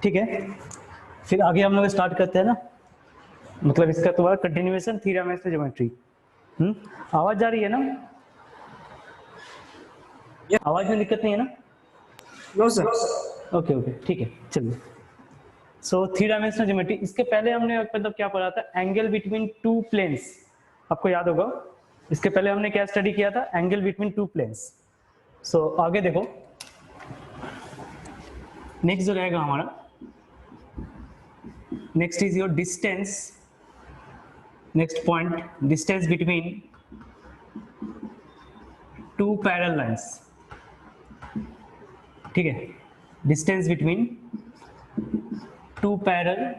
ठीक है, फिर आगे हम लोग स्टार्ट करते हैं ना, मतलब इसका तुम्हारा कंटिन्यूएशन थ्री डायमेंशनल ज्योमेट्री। आवाज जा रही है ना? आवाज में दिक्कत नहीं है ना? No sir. ओके ओके, ठीक है, चलिए। सो थ्री डायमेंशनल ज्योमेट्री, इसके पहले हमने मतलब क्या पढ़ा था? एंगल बिटवीन टू प्लेन्स, आपको याद होगा। इसके पहले हमने क्या स्टडी किया था? Angle between two planes. So आगे देखो, नेक्स्ट जो रहेगा हमारा, next is your distance, next point, distance between two parallel lines. ठीक है, distance between two parallel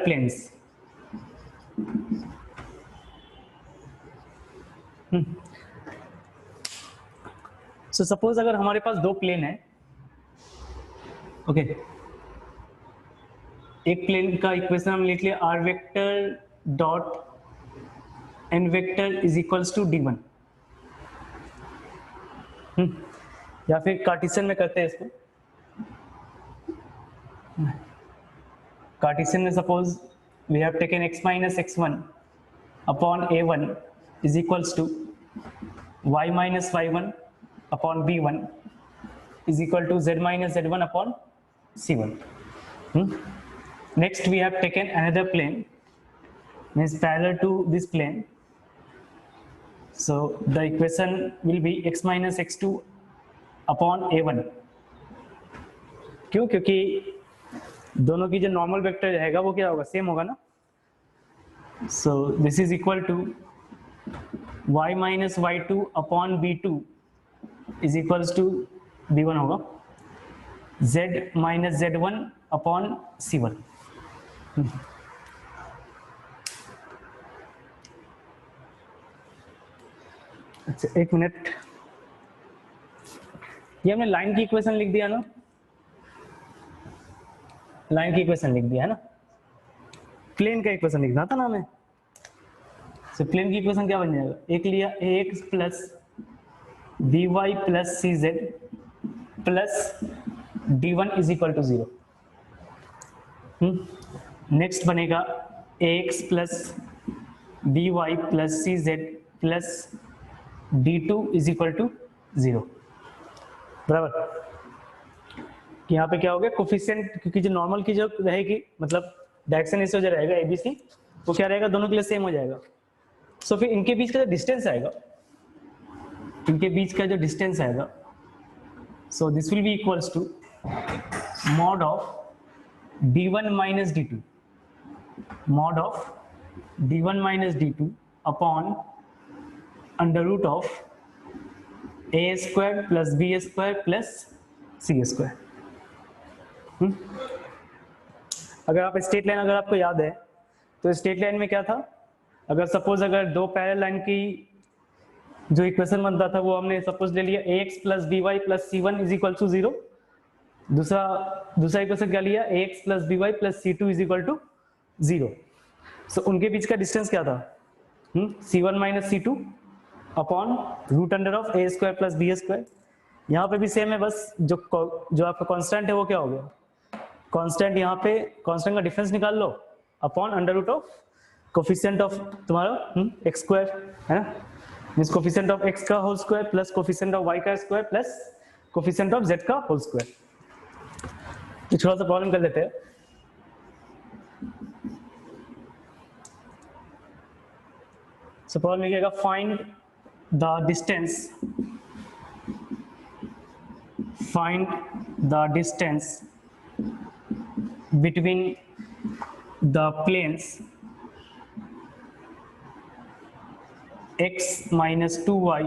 planes. So suppose अगर हमारे पास दो प्लेन है, ओके, एक प्लेन का इक्वेशन हम लिख लिया R vector dot N vector is equals to d1, या फिर कार्टेशियन में करते हैं इसको। कार्टेशियन में suppose we have taken x minus x1 upon a1 is equals to y minus y1 upon b1 is equal to z minus z1 upon c1. Next we have taken another plane, means parallel to this plane, so the equation will be x minus x2 upon a1. क्यों? क्योंकि दोनों की जो normal vector रहेगा वो क्या होगा? Same होगा ना। so this is equal to y minus y2 upon b2 is equals to b1 होगा z minus z1 upon c1। अच्छा एक मिनट, ये हमने लाइन की इक्वेशन लिख दिया ना, लाइन की इक्वेशन लिख दिया है ना। प्लेन का इक्वेशन लिखना था ना हमें। तो प्लेन की इक्वेशन क्या बन जाएगा? एक लिया ax plus by plus cz plus d1 is equal to 0। Next बनेगा ax plus by plus cz plus d2 is equal to 0, बराबर। यहाँ पे क्या हो गया? कोफिशिएंट, क्योंकि जो नॉर्मल की जो रहेगी, मतलब डायरेक्शन इससे जो रहेगा abc, वो क्या रहेगा? दोनों के लिए सेम हो जाएगा। सो फिर इनके बीच का जो डिस्टेंस आएगा, इनके बीच का जो डिस्टेंस आएगा, so this will be equals to mod of d1 minus d2, mod of d1 minus d2 upon under root of a square plus b square plus c square। अगर आप स्ट्रेट लाइन, अगर आपको याद है तो straight line में क्या था? अगर सपोज अगर दो पैरेलल लाइन की जो इक्वेशन बनता था वो हमने सपोज ले लिया ax plus by plus c1 is equal to 0। दूसरा इक्वेशन क्या लिया? ax plus by plus c2 is equal to 0। So उनके बीच का डिस्टेंस क्या था? c1 minus c2 upon root under of a square plus b square. यहाँ पे भी सेम है, बस जो आपका कांस्टेंट है वो क्या हो गया? कांस्टेंट, यहाँ पे कांस्टेंट का डिफरेंस निकाल लो upon under root of coefficient of तुम्हारा x स्क्वायर, है ना, मींस कोफिशिएंट ऑफ x का whole square plus coefficient of y का square plus coefficient of z का होल स्क्वायर। तो थोड़ा सा प्रॉब्लम कर लेते हैं। सो प्रॉब्लम लिखिएगा find the distance between the planes x minus 2y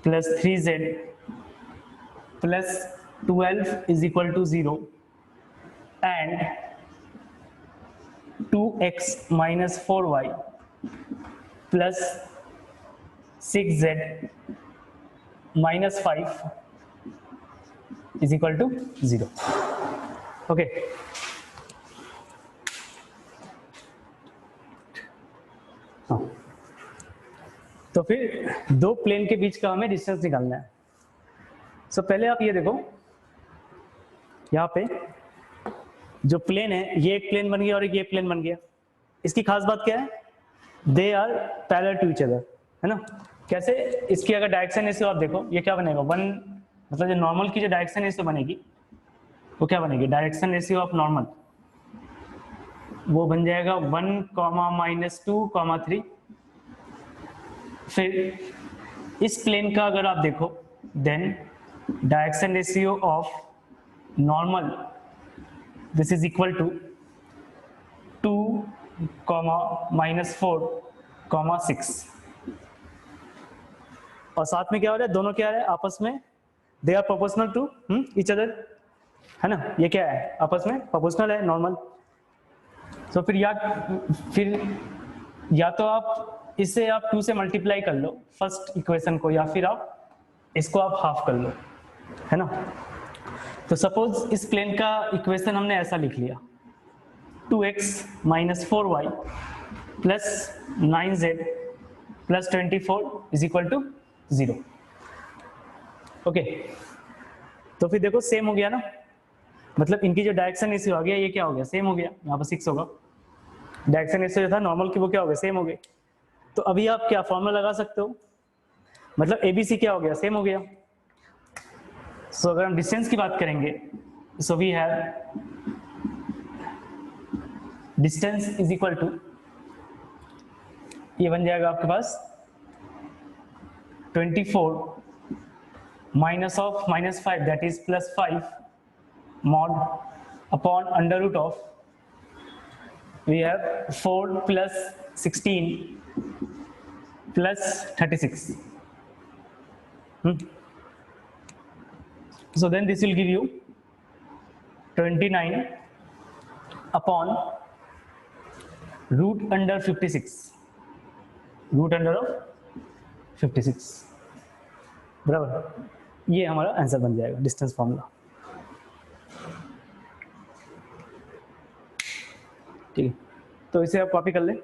plus 3z plus 12 is equal to 0 and 2x minus 4y plus 6z minus 5 is equal to 0। Okay, फिर दो plane के बीच का हमें डिस्टेंस निकालना है। सो पहले आप ये देखो, यहाँ पे जो प्लेन है ये एक प्लेन बन गया और एक ये प्लेन बन गया। इसकी खास बात क्या है, they are parallel to each other, है ना। कैसे, इसकी अगर डायरेक्शन है आप देखो, ये क्या बनेगा, वन, मतलब जो नॉर्मल की जो डायरेक्शन है बनेगी वो क्या बनेगी, डायरेक्शन रेशियो ऑफ नॉर्मल, वो बन जाएगा 1, -2, 3। फिर इस प्लेन का अगर आप देखो, then direction ratio of normal this is equal to 2, -4, 6। और साथ में क्या हो रहा है, दोनों क्या है आपस में, they are proportional to each other, है ना। ये क्या है, आपस में प्रोपोर्शनल है, नॉर्मल। तो फिर या तो आप इसे आप 2 से मल्टीप्लाई कर लो फर्स्ट इक्वेशन को, या फिर आप इसको आप हाफ कर लो, है ना। तो सपोज इस प्लेन का इक्वेशन हमने ऐसा लिख लिया, 2x - 4y + 9z + 24 = 0। ओके, तो फिर देखो सेम हो गया ना, मतलब इनकी जो डायरेक्शन रेशियो आ गया, ये क्या हो गया, सेम हो गया। यहाँ पर 6 होगा, डायरेक्शन रेशियो जो था नॉर्मल की वो क्या हो गया, सेम हो गए। तो अभी आप क्या फॉर्मूला लगा सकते हो, मतलब ABC क्या हो गया, सेम हो गया। सो अगर हम डिस्टेंस की बात करेंगे, so we have distance is equal to, ये बन जाएगा आपके पास 24 -5 that is +5 mod upon under root of, we have 4 + 16 + 36. So then this will give you 29 upon root under 56, root under of 56, बराबर। ये हमारा आंसर बन जाएगा डिस्टेंस फॉर्मूला। ठीक है, तो इसे आप कॉपी कर लें।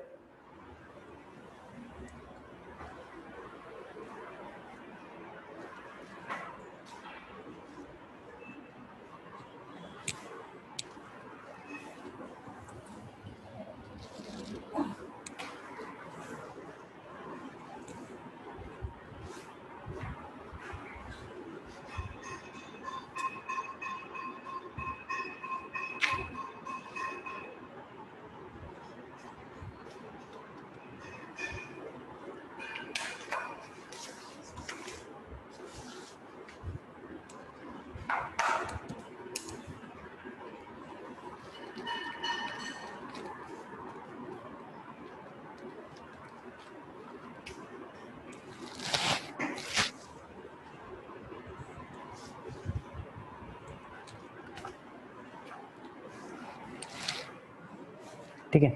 ठीक है,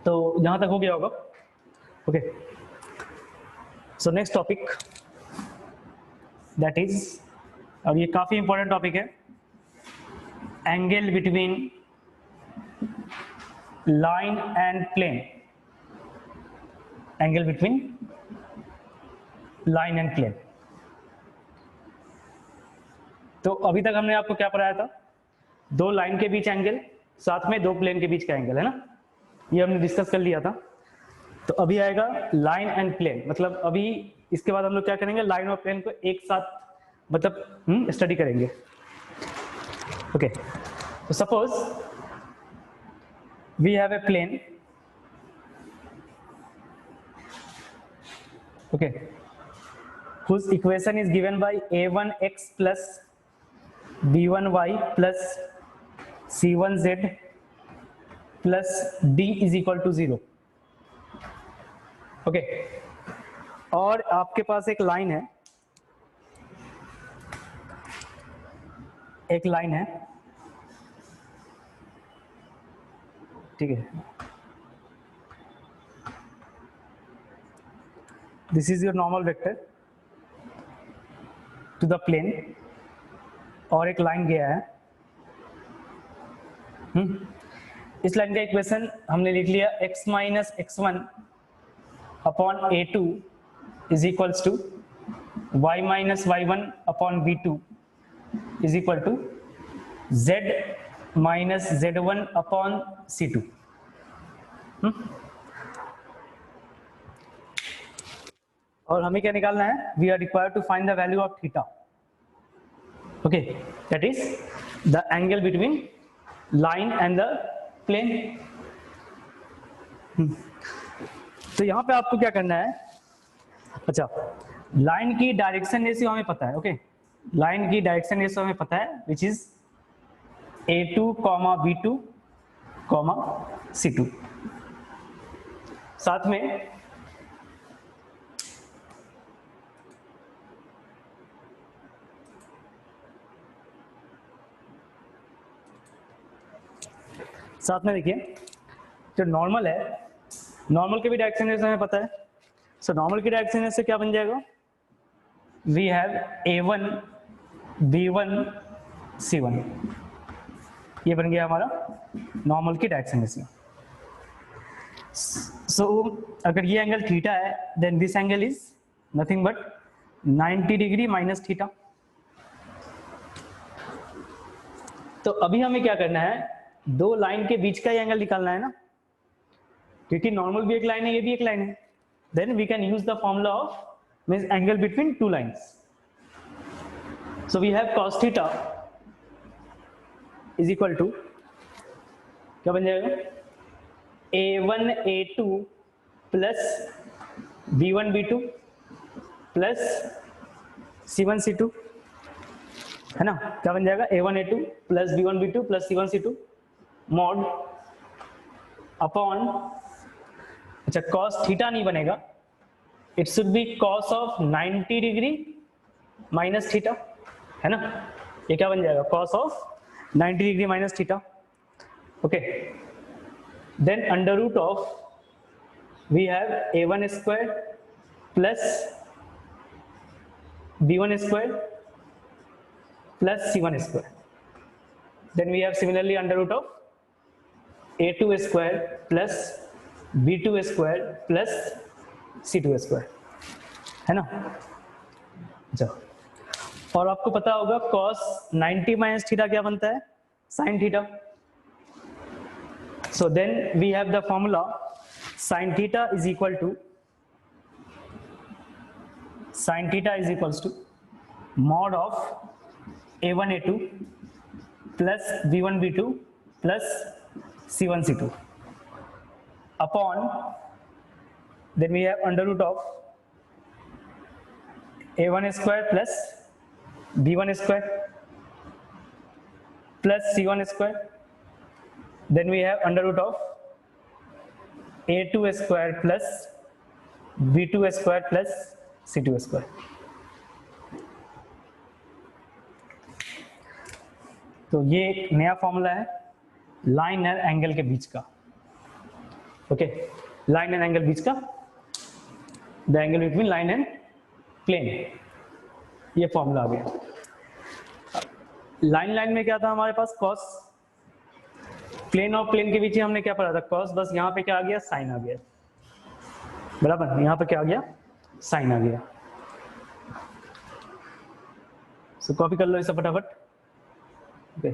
तो यहां तक हो गया होगा। Okay, so next topic that is, और ये काफी इंपॉर्टेंट टॉपिक है, angle between line and plane. Angle between line and plane. तो अभी तक हमने आपको क्या पढ़ाया था, दो लाइन के बीच एंगल, साथ में दो प्लेन के बीच का एंगल, है ना, ये हमने डिस्कस कर लिया था। तो अभी आएगा लाइन एंड प्लेन, मतलब अभी इसके बाद हम लोग क्या करेंगे, लाइन और प्लेन को एक साथ मतलब स्टडी करेंगे। ओके, तो suppose we have a plane, okay, whose equation is given by a1x plus b1y plus c1z plus d is equal to 0। Okay, और आपके पास एक लाइन है, एक लाइन है, ठीक है, this is your normal vector to the plane, और एक लाइन गया है। इस लाइन का इक्वेशन हमने लिख लिया x - x1 upon a2 is equals to y minus y1 upon b2 is equal to z minus z1 upon c2। और हमें क्या निकालना है, we are required to find the value of theta. Okay, that is the angle between line and the plane. तो यहां पे आपको क्या करना है, अच्छा लाइन की डायरेक्शन रेशियो हमें पता है। ओके, लाइन की डायरेक्शन रेशियो हमें पता है which is a2, b2, c2। साथ में देखिए जो नॉर्मल है, नॉर्मल के भी डायरेक्शन रेशियो हमें पता है। सो नॉर्मल की डायरेक्शन रेशियो क्या बन जाएगा, we have a1 b1 c1, ये बन गया हमारा नॉर्मल की डायरेक्शन रेशियो। सो अगर ये एंगल थीटा है then this angle is nothing but 90 degree minus theta. तो अभी हमें क्या करना है, दो लाइन के बीच का ही एंगल निकालना है ना, क्योंकि नॉर्मल भी एक लाइन है, ये भी एक लाइन है। Then we can use the formula of means angle between two lines. So we have cos theta is equal to क्या बन जाएगा, a1 a2 plus b1 b2 plus c1 c2, है ना। क्या बन जाएगा, a1 a2 plus b1 b2 plus c1 c2 mod upon, अच्छा cos theta नहीं बनेगा, it should be cos of 90 degree minus theta, है ना। ये क्या बन जाएगा, cos of 90 degree minus theta. Okay, then under root of we have a1 square plus b1 square plus c1 square. Then we have similarly under root of a2 square plus b2 square plus c2 square, है ना। अच्छा, और आपको पता होगा cos 90 minus theta क्या बनता है, sin theta. So then we have the formula sin theta is equal to mod of a1 a2 plus b1 b2 plus c1 c2 upon, then we have under root of a1 square plus b1 square plus c1 square, then we have under root of a2 square plus b2 square plus c2 square। तो ये एक नया formula है line and angle के बीच का। Okay, line and angle बीच का, the angle between line and plane, ये फॉर्मूला आ गया। लाइन में क्या था हमारे पास, cos, प्लेन और प्लेन के बीच हमने क्या पढ़ा था, cos, बस यहाँ पे क्या आ गया, साइन आ गया, बराबर। यहाँ पे क्या आ गया, साइन आ गया। सो कॉपी कर लो इसे फटाफट। ओके,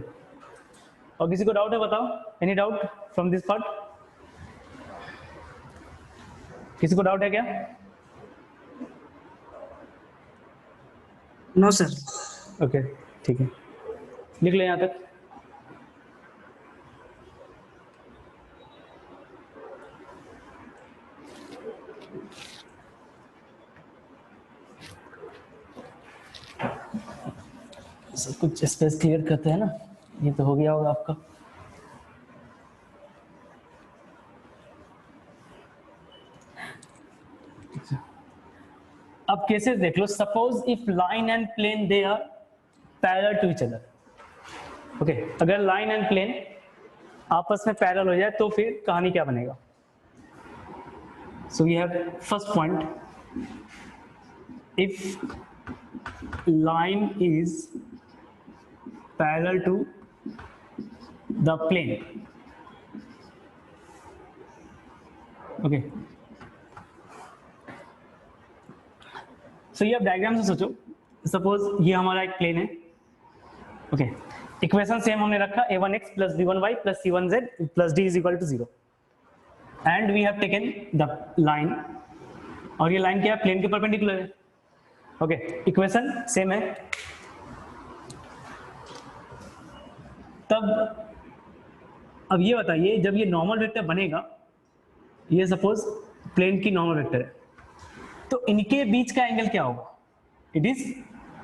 और किसी को डाउट है बताओ, any doubt from this part, किसी को डाउट है क्या? No sir. ओके, ठीक है, लिख लो यहाँ तक। सब कुछ स्पेस क्लियर करते हैं ना, ये तो हो गया होगा आपका। अब केसेस देख लो, suppose if line and plane they are parallel to each other. Okay, अगर लाइन एंड प्लेन आपस में पैरेलल हो जाए तो फिर कहानी क्या बनेगा। So we have first point, if line is parallel to the plane, okay, so ये आप डायग्राम से सोचो, सपोज ये हमारा एक प्लेन है, ओके, इक्वेशन सेम हमने रखा a1x plus b1y plus c1z plus d is equal to 0 and we have taken the line, और ये लाइन क्या है, प्लेन के परपेंडिकुलर है, ओके, इक्वेशन सेम है। तब अब ये बताइए, जब ये नॉर्मल वेक्टर बनेगा, ये सपोज प्लेन की नॉर्मल वेक्टर है, तो इनके बीच का एंगल क्या होगा, इट इज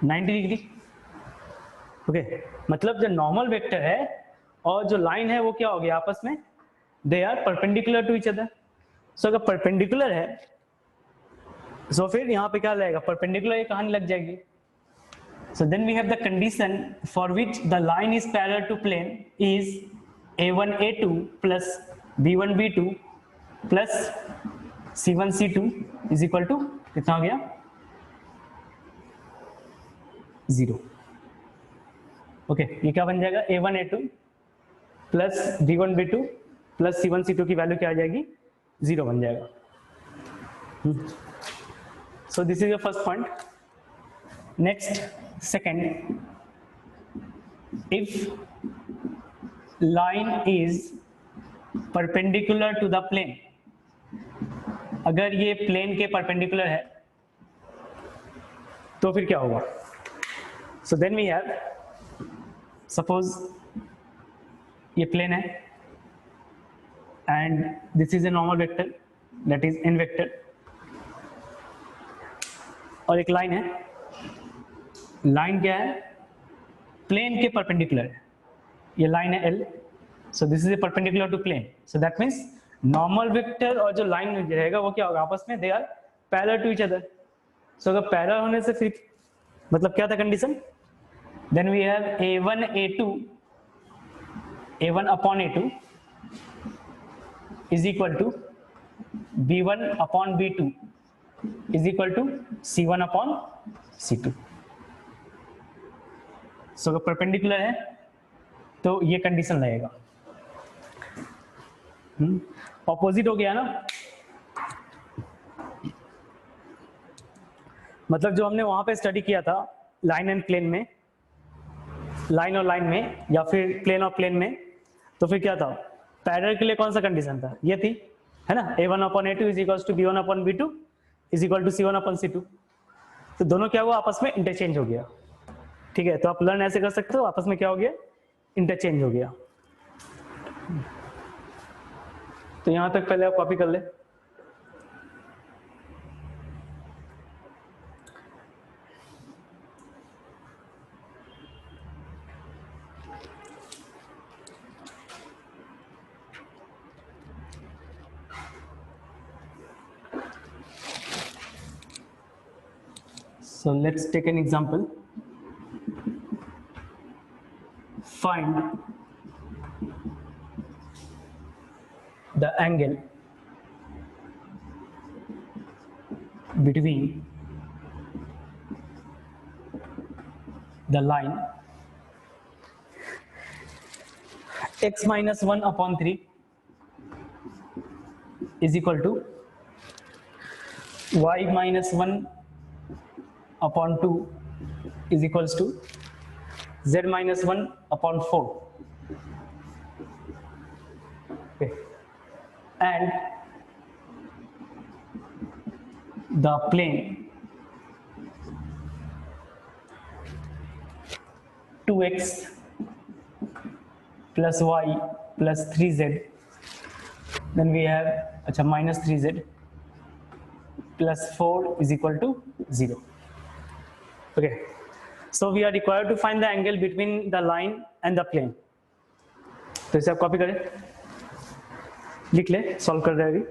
90 डिग्री, ओके, मतलब जो नॉर्मल वेक्टर है और जो लाइन है वो क्या हो गया आपस में, they are perpendicular to each other. So अगर परपेंडिकुलर है सो फिर यहाँ पे क्या लगेगा, परपेंडिकुलर ये कहानी लग जाएगी। So then we have the condition for which the line is parallel to plane is a1 a2 plus b1 b2 plus c1 c2 is equal to कितना हो गया, 0, ओके, ये क्या बन जाएगा, a1 a2 plus b1 b2 plus c1 c2 की value क्या आ जाएगी, 0 बन जाएगा। So this is your first point. Next, second, if line is perpendicular to the plane, अगर ये प्लेन के परपेंडिकुलर है तो फिर क्या होगा। So then we have, suppose ये प्लेन है and this is a normal vector that is n vector, और एक लाइन है, लाइन क्या है, प्लेन के परपेंडिकुलर है, ये लाइन है L, so this is a perpendicular to plane, so that means normal vector और जो लाइन रहेगा वो क्या होगा, आपस में they are parallel to each other. So अगर पैरेलल होने से फिर मतलब क्या था condition, then we have a1 a2 a1 upon a2 is equal to b1 upon b2 is equal to c1 upon c2। सो अगर परपेंडिकुलर है तो ये कंडीशन लगेगा। ऑपोजिट हो गया ना, मतलब जो हमने वहां पे स्टडी किया था लाइन एंड प्लेन में, लाइन और लाइन में या फिर प्लेन और प्लेन में, तो फिर क्या था, पैरेलल के लिए कौन सा कंडीशन था, ये थी, है ना, a1 upon a2 is equal to b1 upon b2 is equal to c1 upon c2। तो दोनों क्या हुआ, आपस में इंटरचेंज हो गया, ठीक है। तो आप लर्न ऐसे कर सकते हो, आपस में क्या हो गया, इंटरचेंज हो गया। तो यहां तक पहले आप कॉपी कर ले। So let's take an example. Find the angle between the line x minus 1 upon 3 is equal to y minus 1 upon 2 is equals to z minus 1 upon 4, okay, and the plane 2x plus y plus 3z, then we have minus 3z plus 4 is equal to 0, okay. So we are required to find the angle between the line and the plane। तो इसे आप copy करें, लिख ले, solve कर रहे हैं अभी।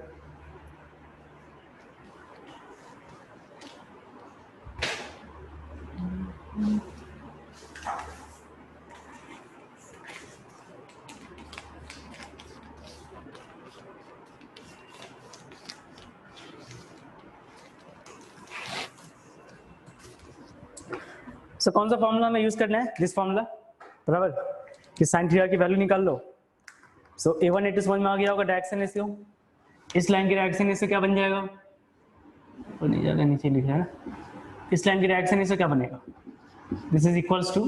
सो कौन सा फॉर्मूला में यूज करना है, दिस फॉर्मूला, बराबर, कि साइन थीटा की वैल्यू निकाल लो। सो a1 a2 समझ में आ गया होगा, डायरेक्शन रेशियो, इस लाइन की डायरेक्शन रेशियो क्या बन जाएगा, और नहीं जाएगा, नीचे लिखा है ना, इस लाइन की डायरेक्शन रेशियो क्या बनेगा, this is equals to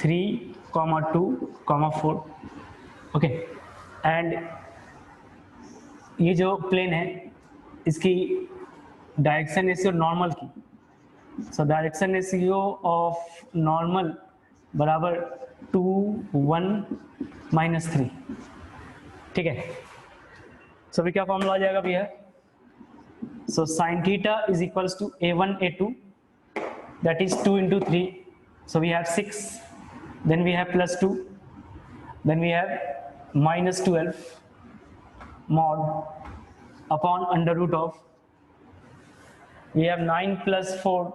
3,2,4. Okay, and ये जो प्लेन है इसकी डायरेक्शन रेशियो नॉर्मल की, so direction ratio of normal बराबर 2, 1, -3. ठीक है, सो अभी क्या फॉर्मूला आ जाएगा भैया, सो sin theta is equals to a1 a2, that is 2 into 3, so we have 6, then we have plus 2, then we have -12 mod upon under root of, we have 9 plus 4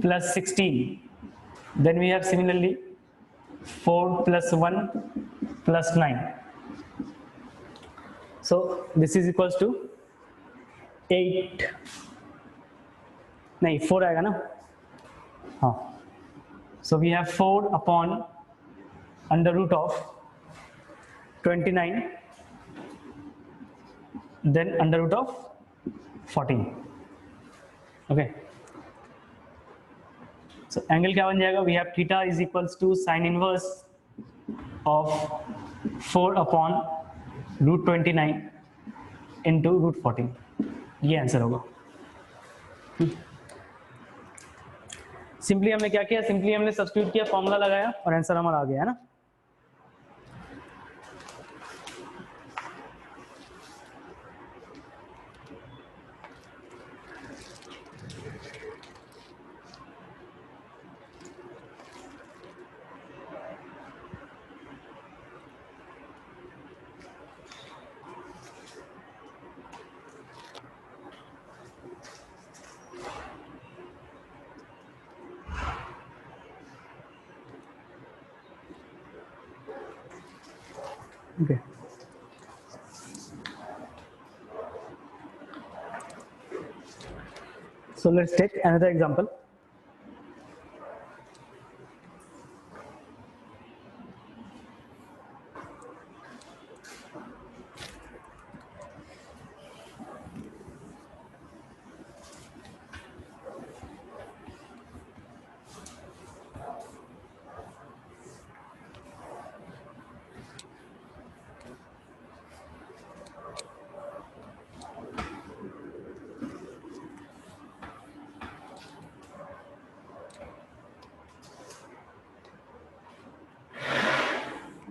plus 16, then we have similarly 4 plus 1 plus 9, so this is equals to 8, नहीं 4 आएगा ना, हाँ, so we have 4 upon under root of 29, then under root of 14. okay, so angle क्या बन जाएगा, we have theta is equals to sin inverse of 4 upon root 29 into root 14. ये answer होगा. Simply हमने क्या किया, सिंपली हमने सब्स्टिट्यूट किया, फॉर्मूला लगाया और आंसर हमारा आ गया है ना. Okay. So let's take another example.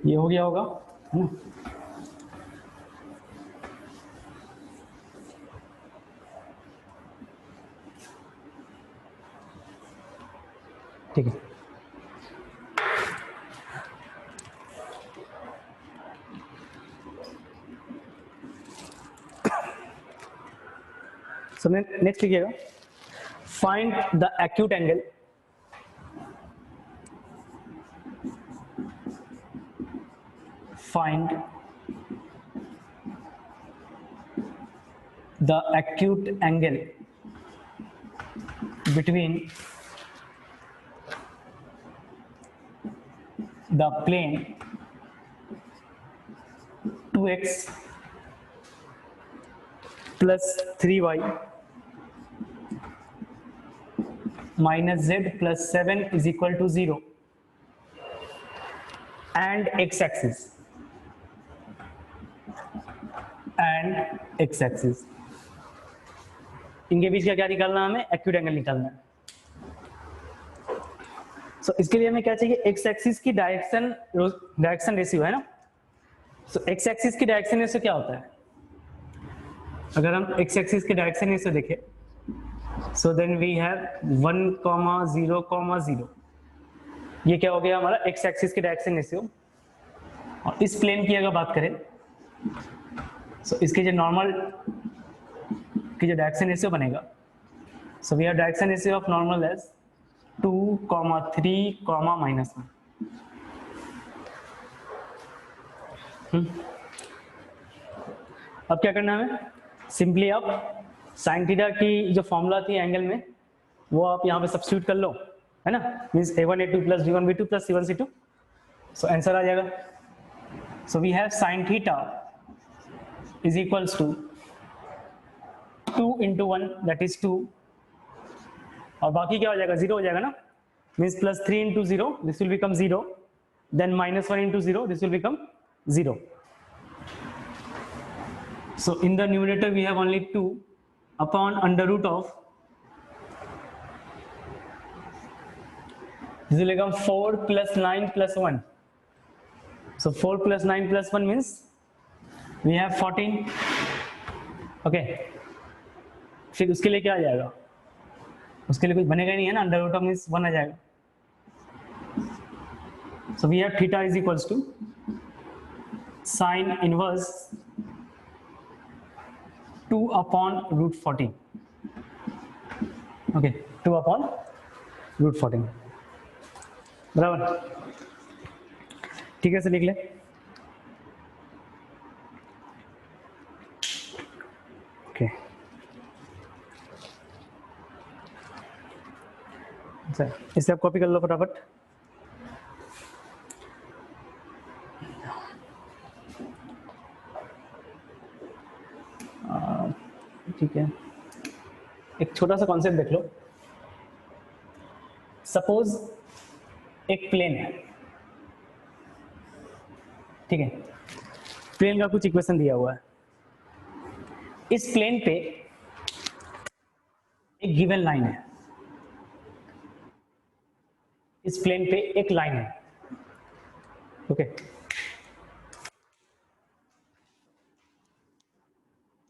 ये हो गया होगा है ना. ठीक है, सो नेक्स्ट लिखिएगा, find the acute angle find the acute angle between the plane 2x plus 3y minus z plus 7 is equal to 0 and x-axis इनके बीच का क्या निकालना है, हमें एक्यूट एंगल निकालना है. सो इसके लिए हमें क्या चाहिए, एक्स एक्सिस की डायरेक्शन रेशियो है ना. सो एक्स एक्सिस की डायरेक्शन रेशियो क्या होता है, अगर हम एक्स एक्सिस की डायरेक्शन रेशियो देखें, सो देन वी हैव 1,0,0. ये क्या हो गया हमारा एक्स एक्सिस की डायरेक्शन रेशियो. और इस प्लेन की अगर बात करें, सो इसके जो नॉर्मल की जो डायरेक्शन रेशियो बनेगा, so we have direction ratio of normal as 2, 3, -1. अब क्या करना है हमें, सिंपली आप साइन थीटा की जो फॉर्मूला थी एंगल में वो आप यहाँ पे सब्स्टिट्यूट कर लो, है ना. Means a1 a2 plus b1 b2 plus c1 c2, so answer आ जाएगा. So we have sine theta is equals to 2 into 1, that is 2, और बाकी क्या हो जाएगा, 0 हो जाएगा ना, means plus 3 into 0 this will become 0, then minus 1 into 0 this will become 0. So in the numerator we have only 2 upon under root of, this will become 4 plus 9 plus 1. So 4 plus 9 plus 1 means we have 14. Okay, फिर उसके लिए क्या आ जाएगा, उसके लिए कुछ बनेगा ही नहीं है ना, अंडर रूट ऑफ मीन्स 1 आ जाएगा. So we have theta is equals to sin inverse 2 upon root 14. Okay, 2 upon root 14. बराबर, ठीक है, से लिख ले. ओके, सर इसे आप कॉपी कर लो फटाफट. ठीक है, एक छोटा सा कॉन्सेप्ट देख लो. सपोज एक प्लेन है, ठीक है, प्लेन का कुछ इक्वेशन दिया हुआ है. इस प्लेन पे एक गिवन लाइन है, इस प्लेन पे एक लाइन है. ओके,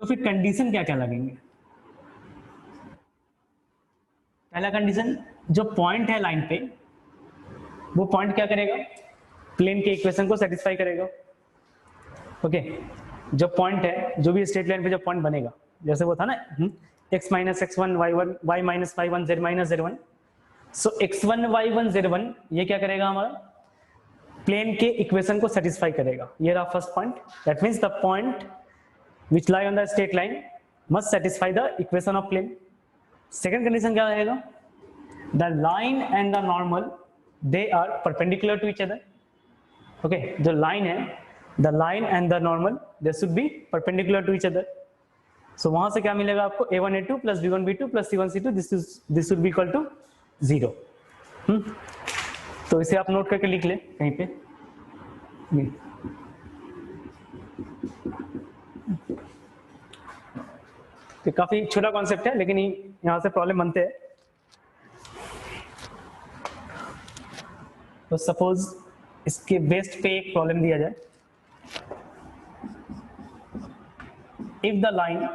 तो फिर कंडीशन क्या क्या लगेंगे. पहला कंडीशन, जो पॉइंट है लाइन पे, वो पॉइंट क्या करेगा, प्लेन के इक्वेशन को सेटिस्फाई करेगा. ओके, जो पॉइंट है, जो भी स्ट्रेट लाइन पे जो पॉइंट बनेगा, जैसे वो था ना x minus x1 y1 y minus y1 z minus z1. सो x1 y1 z1 ये क्या करेगा, हमारा प्लेन के इक्वेशन को सेटिस्फाई करेगा. ये रहा first point. That means the point which lie on the straight line must satisfy the equation of plane. Second condition क्या रहेगा, the line and the normal they are perpendicular to each other. Okay, जो line है, the line and the normal they should be perpendicular to each other. So वहां से क्या मिलेगा आपको, a1 a2 plus b1 b2 plus c1 c2 this should be equal to 0. तो इसे आप नोट करके लिख ले कहीं पे. तो काफी छोटा कॉन्सेप्ट है, लेकिन यहां से प्रॉब्लम बनते हैं. तो सपोज इसके बेस्ट पे एक प्रॉब्लम दिया जाए. If the line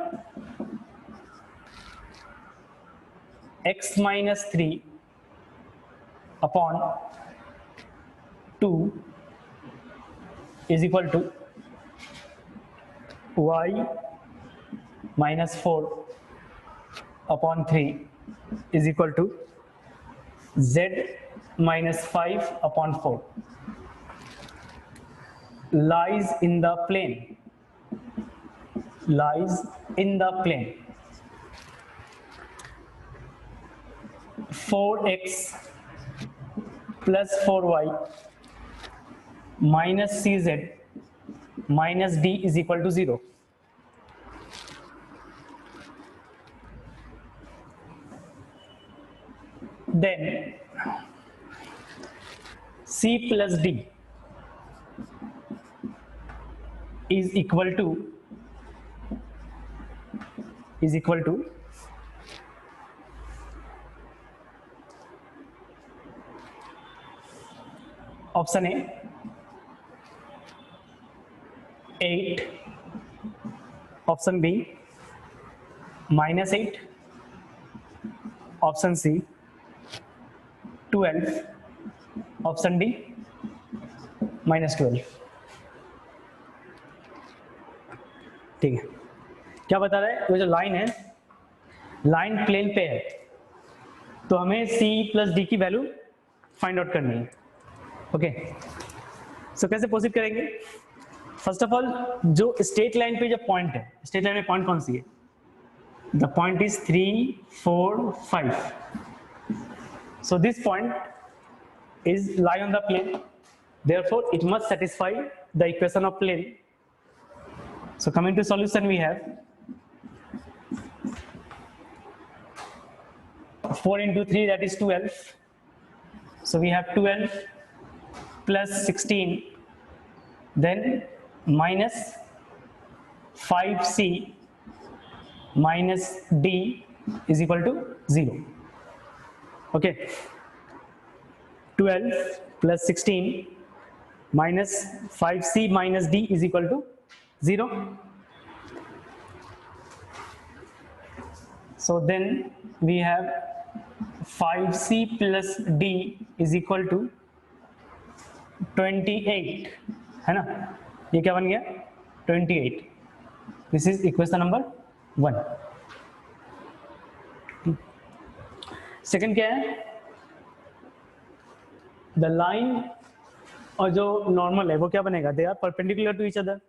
x minus 3 upon 2 is equal to y minus 4 upon 3 is equal to z minus 5 upon 4 lies in the plane, lies in the plane. 4x plus 4y minus cz minus d is equal to 0. Then c plus d is equal to option A 8, option B minus 8, option C 12, option D -12. ठीक है, क्या बता रहा है, वो जो line है, line plane पे है, तो हमें c प्लस डी की वैल्यू फाइंड आउट करनी है. ओके, सो कैसे प्रोसीड करेंगे. फर्स्ट ऑफ ऑल, जो स्ट्रेट लाइन पे जो पॉइंट है, स्ट्रेट लाइन में पॉइंट कौन सी है, the point is 3 4 5. So this point is lie on the plane, therefore it must satisfy the equation of plane. So coming to solution, we have 4 into 3, that is 12. So we have 12 plus 16, then minus 5c minus d is equal to 0. Okay, 12 plus 16 minus 5c minus d is equal to 0. So then we have 5c plus d is equal to 28, है ना? ये क्या बन गया? 28. This is equation number 1. Second क्या है? The line और जो नॉर्मल है वो क्या बनेगा? They are perpendicular to each other.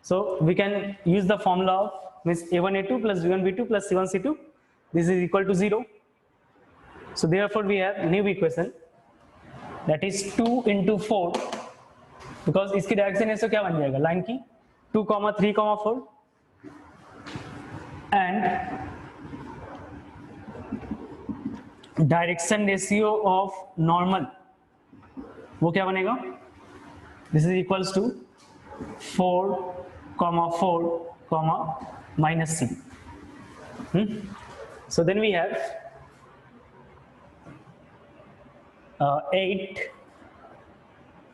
So we can use the formula of means a1a2 plus b1b2 plus c1c2. This is equal to 0. So therefore we have new equation, that is 2 into 4, because इसकी direction ऐसे क्या बन जाएगा line की? 2, 3, 4 and direction ratio of normal वो क्या बनेगा? This is equals to 4, 4, minus c. So then we have 8,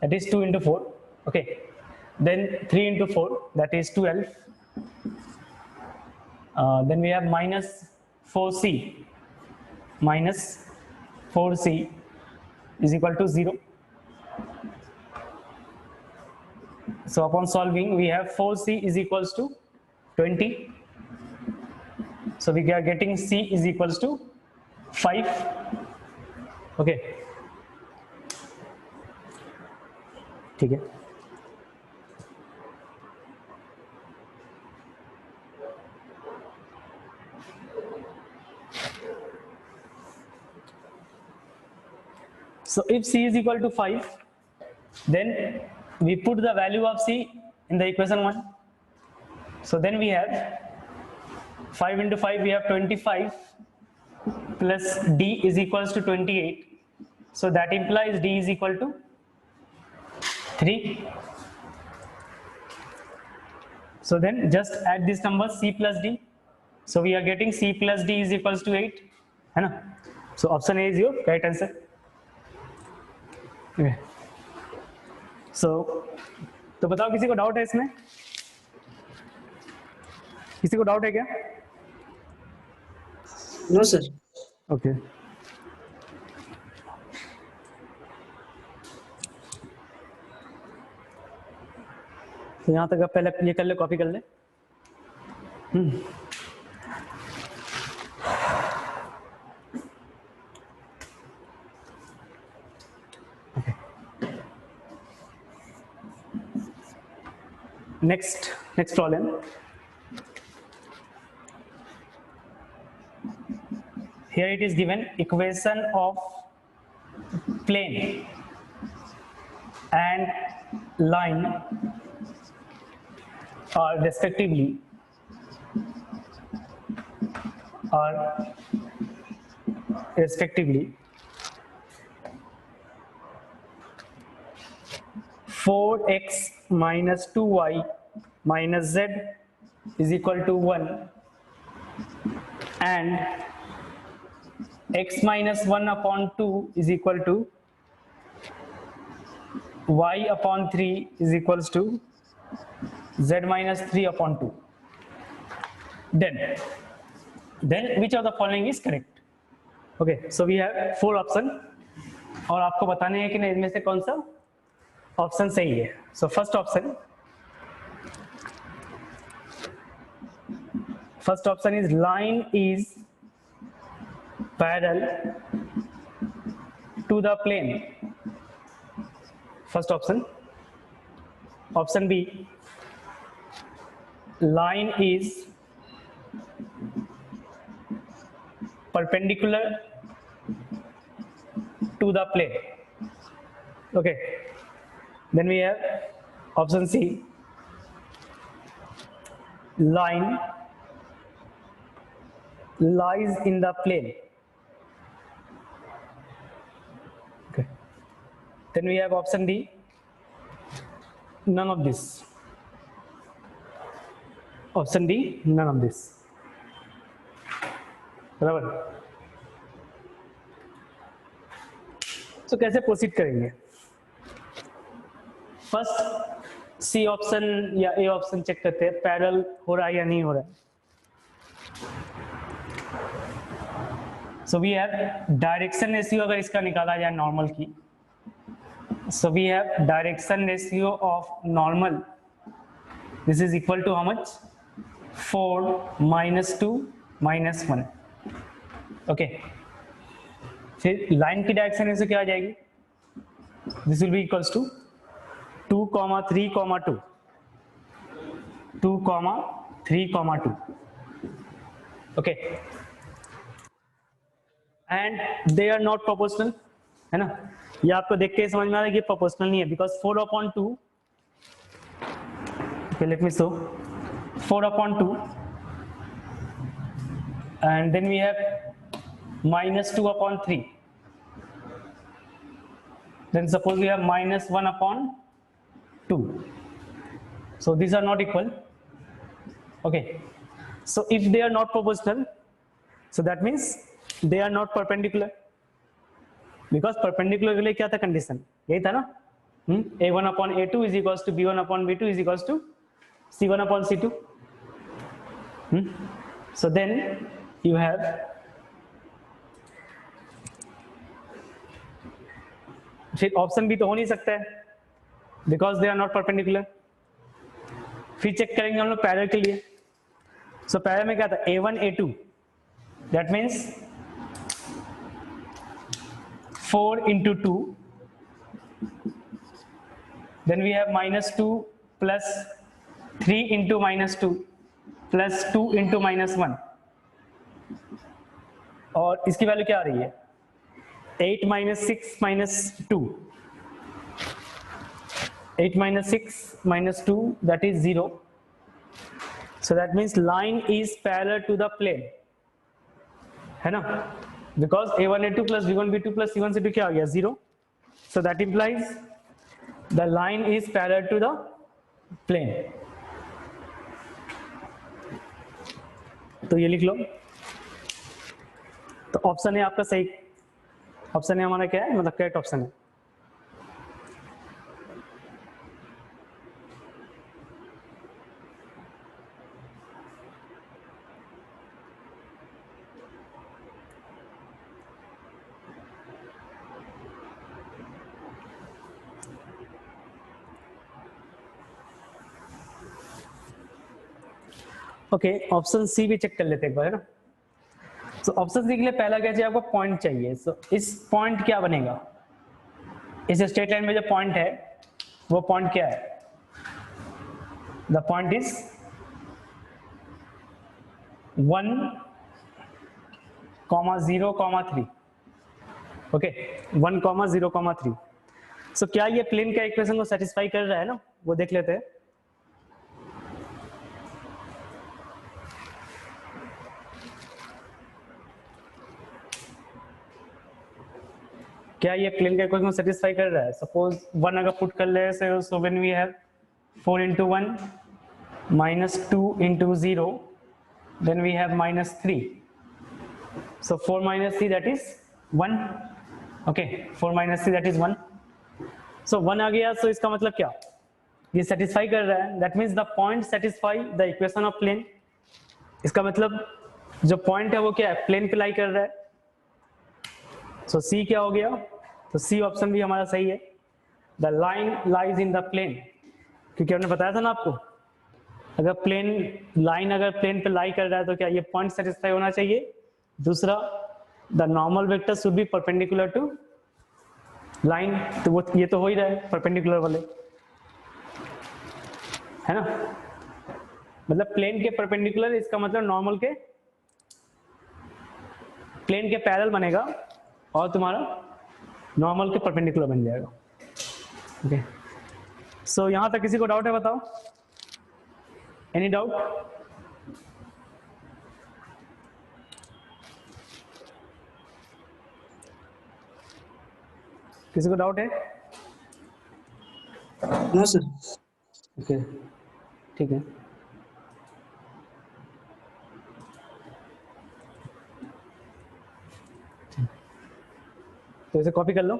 that is 2 into 4. Okay, then 3 into 4, that is 12. Then we have minus 4c minus 4c is equal to 0. So upon solving we have 4c is equals to 20. So we are getting c is equals to 5. Okay, ठीक है. So if c is equal to 5, then we put the value of c in the equation 1. So then we have 5 into 5, we have 25 plus d is equals to 28. So that implies d is equal to 3. So then just add this number c plus d. So we are getting c plus d is equals to 8, है ना? So option A is your right answer. Okay. So तो बताओ किसी को doubt है इसमें? किसी को डाउट है क्या? No sir. ओके. तो यहाँ तक आप पहले ये कर ले, कॉपी कर ले. Next problem. Here it is given equation of plane and line are respectively four x minus 2y minus z is equal to 1 and x minus 1 upon 2 is equal to y upon 3 is equals to z minus 3 upon 2. Then which of the following is correct? Okay, so we have 4 option और आपको बताने हैं कि नहीं इनमें से कौन सा ऑप्शन सही है. So first option is line is parallel to the plane. First option. Option B, line is perpendicular to the plane. Okay, then we have option C, line lies in the plane. then we have option D, none of this. Option D none of this, बराबर। तो कैसे proceed करेंगे? First C option या A option check करते हैं, parallel हो रहा है या नहीं हो रहा है। So we have direction ratio, अगर इसका निकाला जाए नॉर्मल की, so we have direction ratio of normal, this is equal to how much, 4 -2 -1। Okay, फिर लाइन की डायरेक्शन रेशियो क्या आ जाएगी? This will be equals to 2, 3, 2, 2, 3, 2। Okay, and they are not proportional, है ना? ये आपको देख के समझ में आ रहा है कि प्रोपोर्शनल नहीं है, because 4/2, okay let me show, 4/2 and then we have -2/3, then suppose we have -1/2, so these are not equal. Okay, so if they are not proportional, so that means they are not perpendicular, because perpendicular के लिए क्या था condition? यही था ना, A1/A2 is equals to B1/B2 is equals to C1/C2। So then you have फिर option भी तो हो नहीं सकता है, because they are not perpendicular. फिर चेक करेंगे हम लोग पैरेलल के लिए। सो पैरेलल में क्या था? A1 A2, that means 4 × 2, then we have -2 + 3 × -2 + 2 × -1, और इसकी वैल्यू क्या आ रही है? 8 - 6 - 2, 8 - 6 - 2, that is 0. So that means line is parallel to the plane, है ना? Because A1 A2 + B1 B2 + C1 C2 क्या आ गया? 0. So that implies the line is parallel to the plane. तो ये लिख लो। तो ऑप्शन है आपका सही, ऑप्शन है हमारा क्या है, मतलब करेक्ट ऑप्शन है। ओके, ऑप्शन सी भी चेक कर लेते हैं एक बार, है ना? तो ऑप्शन सी के लिए पहला क्या चाहिए आपको? पॉइंट चाहिए। सो इस पॉइंट क्या बनेगा? इस स्ट्रेट लाइन में जो पॉइंट है वो पॉइंट क्या है? The point is 1,0,3। ओके, 1,0,3। सो क्या ये प्लेन का इक्वेशन को सेटिस्फाई कर रहा है ना? वो देख लेते हैं। क्या ये प्लेन का इक्वेशन को सेटिस्फाई कर रहा है? सपोज 1 अगर पुट कर ले, so when we have 4 × 1 -2 × 0, then we have -3, so 4 - 3 that is 1। okay, 4 - 3 that is 1, so 1 आ गया। so इसका मतलब क्या? ये सेटिस्फाई कर रहा है, that means the point satisfy the equation of plane। इसका मतलब जो पॉइंट है वो क्या है? प्लेन पे लाई कर रहा है। सो सी क्या हो गया? तो सी ऑप्शन भी हमारा सही है, the line lies in the plane, क्योंकि हमने बताया था ना आपको, अगर प्लेन लाइन अगर प्लेन पे लाई कर रहा है तो क्या ये पॉइंट सेटिस्फाई होना चाहिए। दूसरा, the normal vector should be perpendicular to line, तो वो ये तो हो ही रहा है परपेंडिकुलर वाले, है ना? मतलब प्लेन के परपेंडिकुलर, इसका मतलब नॉर्मल के प्लेन के पैरेलल बनेगा और तुम्हारा नॉर्मल के परपेंडिकुलर बन जाएगा। ओके, सो यहां तक किसी को डाउट है? बताओ, एनी डाउट? किसी को डाउट है? No sir. ओके ठीक है। तो इसे कॉपी कर लो।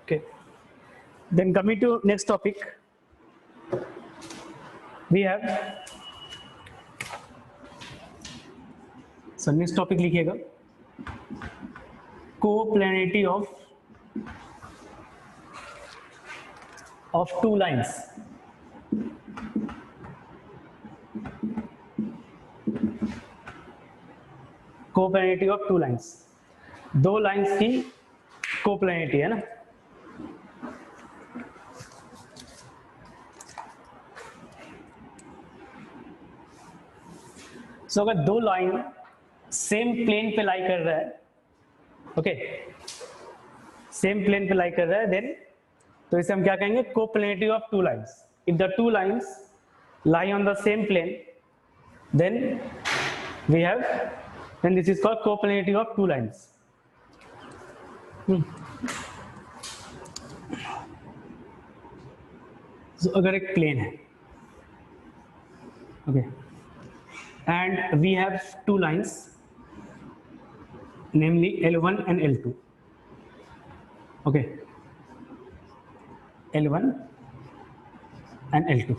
Okay. Then coming to next topic, we have, so next topic लिखिएगा, coplanarity of two lines. Coplanarity of two lines. दो लाइंस की coplanarity है ना। सो अगर दो लाइन सेम प्लेन पे लाई कर रहा है, ओके, सेम प्लेन पे लाई कर रहा है, देन तो इसे हम क्या कहेंगे, coplanarity of two lines. If the two lines lie on the same plane, then we have, then this is called coplanar of two lines. So अगर एक प्लेन है, okay, and we have two lines, namely L1 and L2, okay, L1 and L2.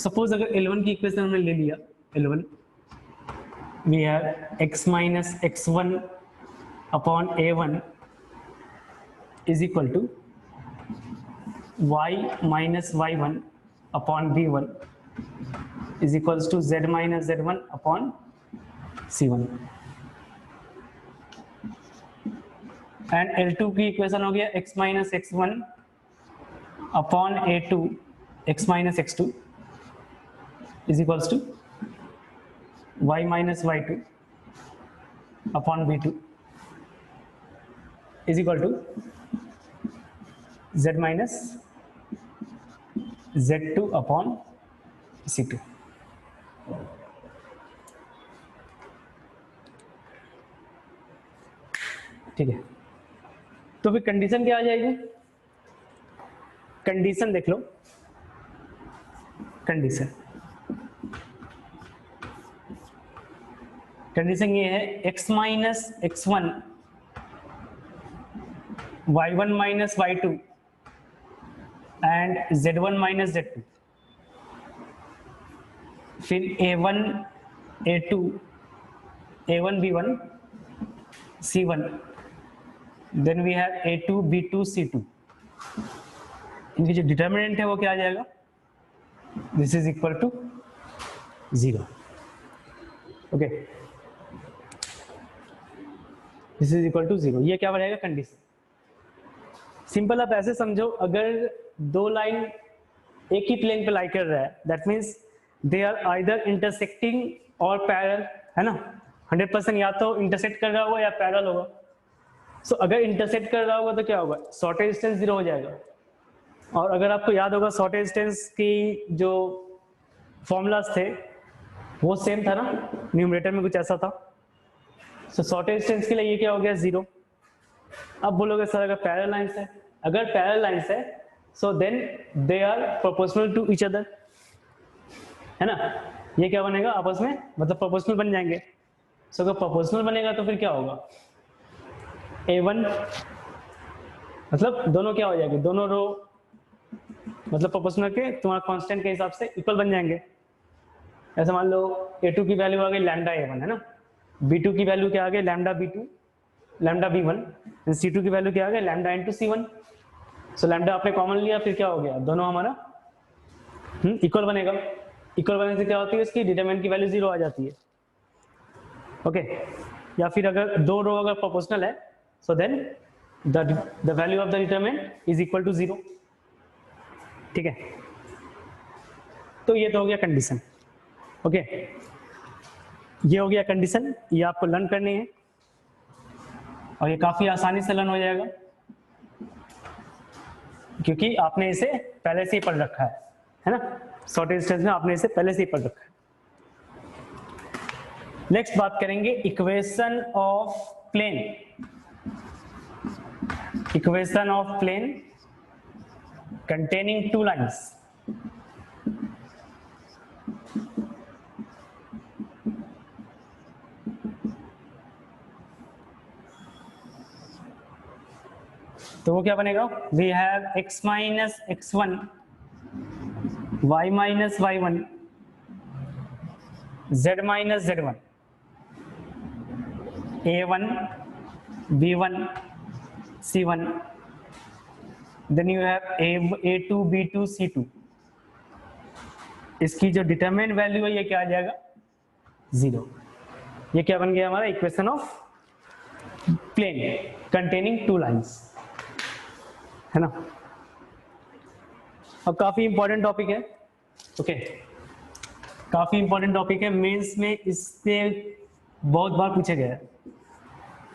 Suppose अगर L1 की equation हमने ले लिया, L1 we have x minus x1 upon a1 is equal to y minus y1 upon b1 is equals to z minus z1 upon c1. And L2 की equation हो गया x minus x1 upon a2 x minus x2 is equals to y minus y2 upon b2 is equal to z minus z2 upon c2. ठीक है, तो फिर condition क्या आ जाएगी, कंडीशन देख लो, कंडीशन ये है x minus x1 y1 minus y2 and z1 minus z2, फिर a1 a2 a1 b1 c1, then we have a2 b2 c2. इनकी जो डिटर्मिनेंट है वो क्या आ जाएगा, this is equal to 0. Okay, this is equal to 0. ये क्या बनेगा, कंडीशन. सिंपल आप ऐसे समझो, अगर दो लाइन एक ही प्लेन पे लाई कर रहा है, that means they are either intersecting और पैरेलल, है ना. 100% या तो इंटरसेक्ट कर रहा होगा या पैरेलल होगा. सो अगर इंटरसेक्ट कर रहा होगा तो क्या होगा, शॉर्टेज डिस्टेंस 0 हो जाएगा. और अगर आपको याद होगा शॉर्टेज डिस्टेंस की जो फॉर्मूलाज थे वो सेम था ना, न्यूमरेटर में कुछ ऐसा था. सो शॉर्टेज डिस्टेंस के लिए ये क्या हो गया 0। अब बोलोगे सर अगर पैरेलल लाइंस है, अगर पैरेलल लाइंस है so then they are proportional to each other, है ना। ये क्या बनेगा आपस में, मतलब प्रोपोर्शनल बन जाएंगे। सो अगर प्रोपोर्शनल बनेगा तो फिर क्या होगा, A1 मतलब दोनों क्या हो जाएंगे, दोनों रो मतलब प्रोपोर्शनल के तुम्हारा कांस्टेंट के हिसाब से इक्वल बन जाएंगे। ऐसे मान लो A2 की वैल्यू आ गई लैम्डा A1, है ना, B2 की वैल्यू क्या आ गई lambda B2, lambda B1, C2 की वैल्यू क्या आ गई लैम्डा इनटू C1। सो लैम्डा आपने कॉमन लिया, फिर क्या हो गया, दोनों हमारा इक्वल बनेगा। इक्वल बनने से क्या होती है, इसकी डिटरमिनेंट की वैल्यू 0 आ जाती है। ओके, या फिर अगर दो रो अगर प्रोपोर्शनल है so then the value of the determinant is equal to 0। ठीक है, तो ये तो हो गया कंडीशन। ओके, ये हो गया कंडीशन, ये आपको लर्न करनी है और ये काफी आसानी से लर्न हो जाएगा क्योंकि आपने इसे पहले से ही पढ़ रखा है ना, शॉर्टेज डिस्टेंस में आपने इसे पहले से ही पढ़ रखा है। नेक्स्ट बात करेंगे equation of plane. Equation of plane containing two lines। तो वो क्या बनेगा, we have x minus x1 y minus y1 z minus z1 a1 b1 c1 then you have a2 b2 c2। इसकी जो डिटरमिनेंट वैल्यू है ये क्या आ जाएगा 0। ये क्या बन गया हमारा equation of plane containing two lines, है ना। अब काफी इंपॉर्टेंट टॉपिक है। ओके, काफी इंपॉर्टेंट टॉपिक है, मेंस में इससे बहुत बार पूछा गया है।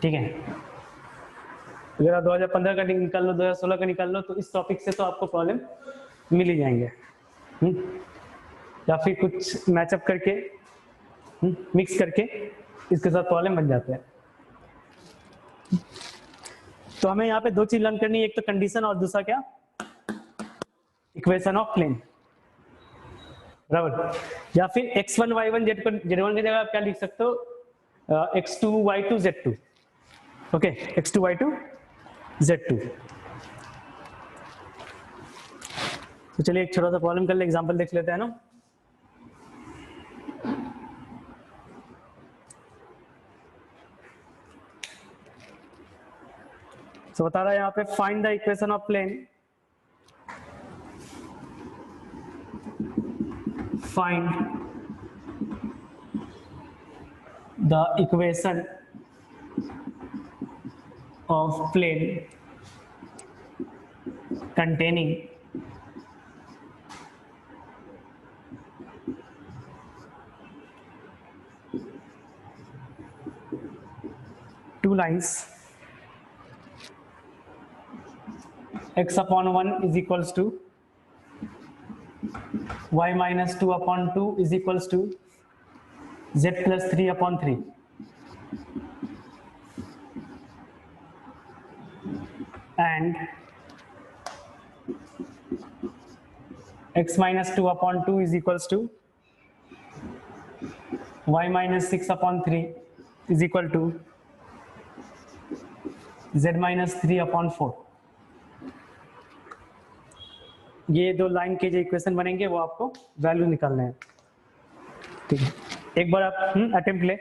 ठीक है, अगर आप 2015 का निकाल लो, 2016 का निकाल लो, तो इस टॉपिक से तो आपको प्रॉब्लम मिल ही जाएंगे। या फिर कुछ मैचअप करके मिक्स करके इसके साथ प्रॉब्लम बन जाते हैं। तो हमें यहाँ पे दो चीज लर्न करनी है, एक तो कंडीशन और दूसरा क्या, इक्वेशन ऑफ प्लेन, बराबर। या फिर x1 y1 z1 की जगह आप क्या लिख सकते हो, x2 y2 z2। Okay, x2 y2 z2। तो चलिए एक छोटा सा प्रॉब्लम कर ले, एग्जांपल देख लेते हैं ना। तो बता रहा है यहाँ पे find the equation of plane, find the equation of plane containing two lines x upon 1 is equals to y minus 2 upon 2 is equals to z plus 3 upon 3 and x minus 2 upon 2 is equals to y minus 6 upon 3 is equal to z minus 3 upon 4। ये दो line के जो equation बनेंगे वो आपको value निकालने हैं। ठीक है, एक बार आप अटेम्प्ट ले।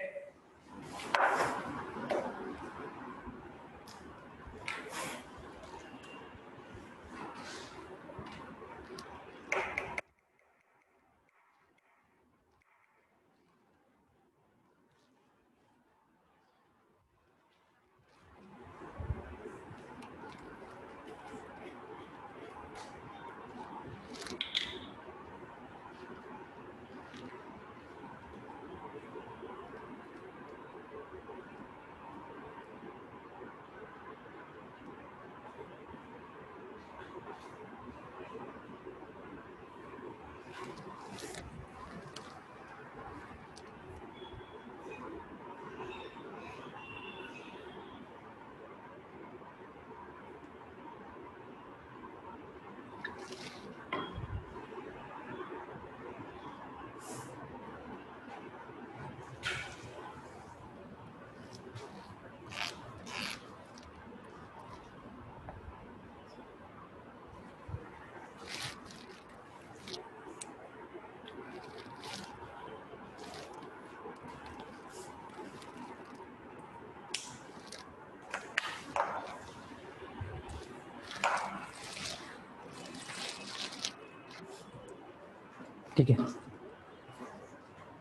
ठीक है,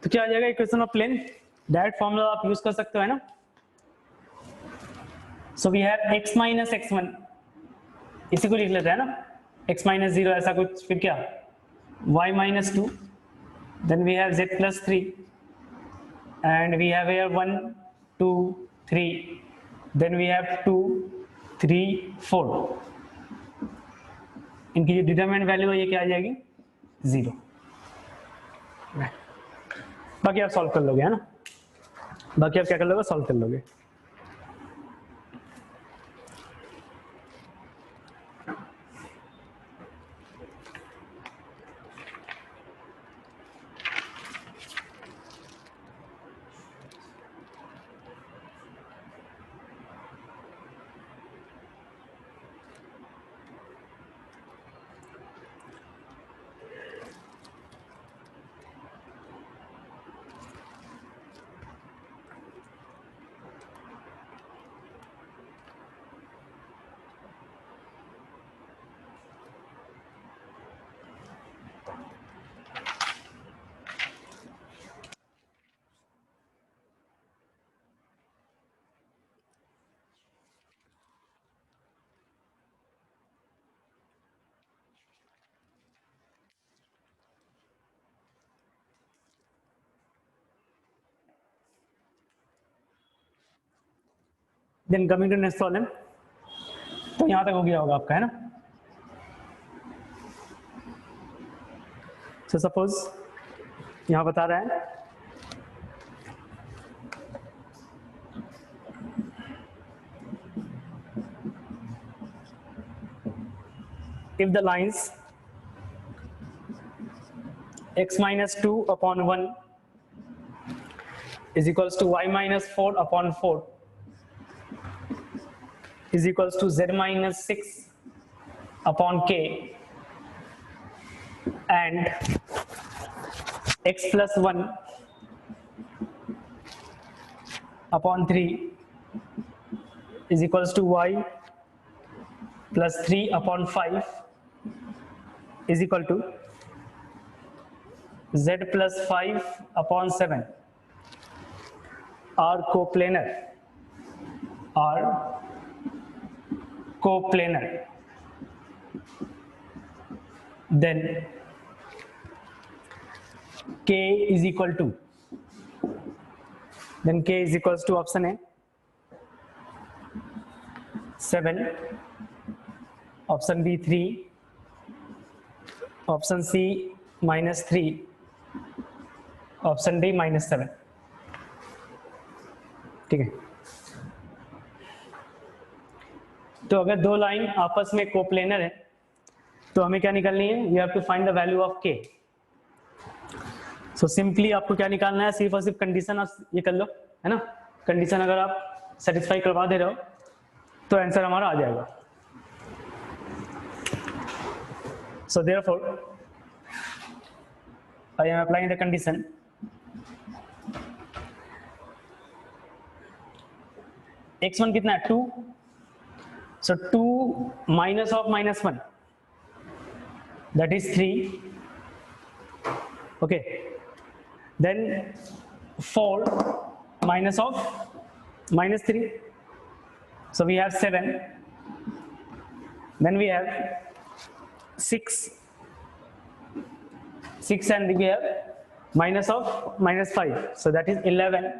तो क्या आ जाएगा equation of plane? Direct formula आप यूज कर सकते हो, है ना। So we have x minus x1, इसी को लिख लेते हैं ना, x माइनस 0 ऐसा कुछ, फिर क्या y minus 2, then we have z plus 3 and we have here 1 2 3, then we have 2 3 4, इनकी जो डिटरमिनेंट वैल्यू है ये क्या आ जाएगी? 0। बाकी आप सॉल्व कर लोगे, है ना, बाकी आप क्या कर लोगे? सॉल्व कर लोगे। Then coming to next problem, तो यहां तक हो गया होगा आपका, है ना। सो सपोज यहां बता रहा है if the lines x minus 2 upon 1 is equals to y minus 4 upon 4 is equals to z minus 6 upon k and x plus 1 upon 3 is equals to y plus 3 upon 5 is equal to z plus 5 upon 7 are coplanar, then k is equal to, then k is equals to option A 7, option B 3, option C minus 3, option D minus 7। ठीक है, तो अगर दो line आपस में coplanar है तो हमें क्या निकालनी है? We have to find the value of K. So simply आपको क्या निकालना है? सिर्फ और सिर्फ कंडीशन आप ये कर लो, है ना। कंडीशन अगर आप सेटिस्फाई करवा दे रहे हो तो आंसर हमारा आ जाएगा। So therefore, I am applying the condition x1 कितना है? 2, so 2 minus of minus 1 that is 3, okay, then 4 minus of minus 3, so we have 7, then we have 6 and we have minus of minus 5, so that is 11,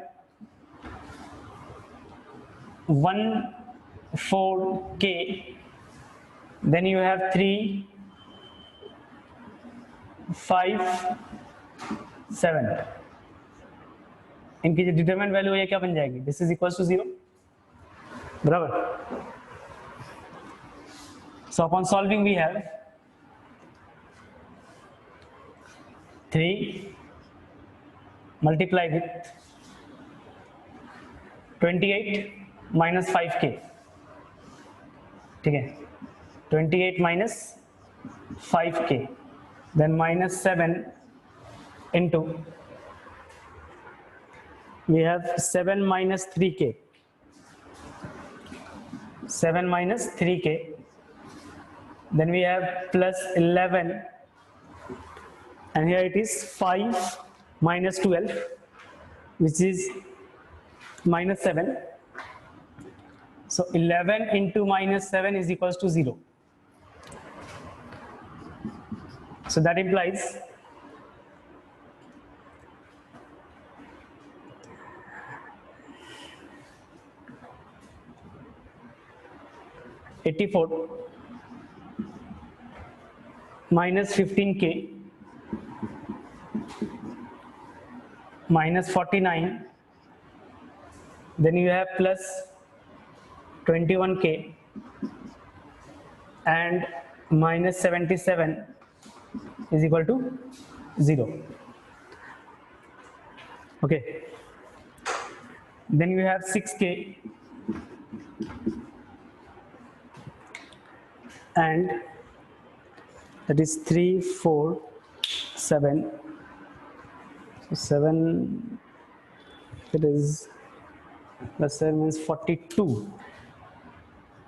1 4 k, then you have 3 5 7, इनकी जो determinant value है क्या बन जाएगी? This is equal to 0, बराबर। So upon solving we have 3 multiply with 28 minus 5k, ठीक है, 28 minus 5k, then minus 7 into we have 7 minus 3k, 7 minus 3k, then we have plus 11 and here it is 5 minus 12, which is minus 7. So 11 into minus 7 is equals to 0. So that implies (84) minus 15k minus 49, then you have plus 21k and minus 77 is equal to 0. Okay, then you have 6k and that is 3, 4, 7. So 7, it is plus 7 means 42.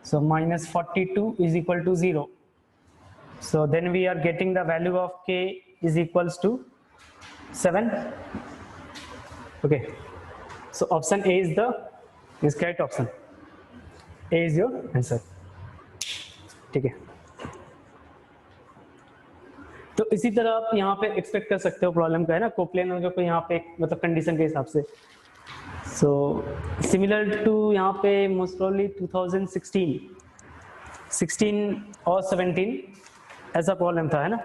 So minus 42 is equal to 0. So then we are getting the value of k is equals to 7. Okay. So option A is correct option. A is your answer. ठीक है. तो इसी तरह आप यहाँ पे expect कर सकते हो प्रॉब्लम का, है ना, कोप्लेन और को यहाँ पे मतलब कंडीशन के हिसाब से. सो सिमिलर टू यहाँ पे मोस्ट प्रोबेबली 2016 और 17 ऐसा प्रॉब्लम था, है ना.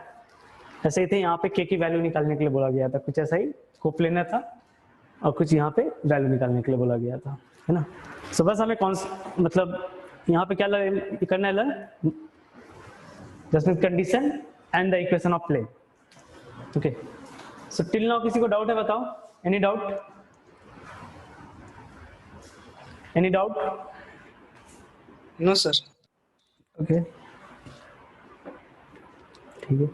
ऐसे ही थे, यहाँ पे के की वैल्यू निकालने के लिए बोला गया था, कुछ ऐसा ही कोप्लेनर था और कुछ यहाँ पे वैल्यू निकालने के लिए बोला गया था, है ना. सो बस हमें मतलब यहाँ पे क्या करना है, learn just condition and the equation of plane. Okay, so till now किसी को डाउट है, बताओ. Any doubt? Any doubt? No sir. Okay, ठीक है.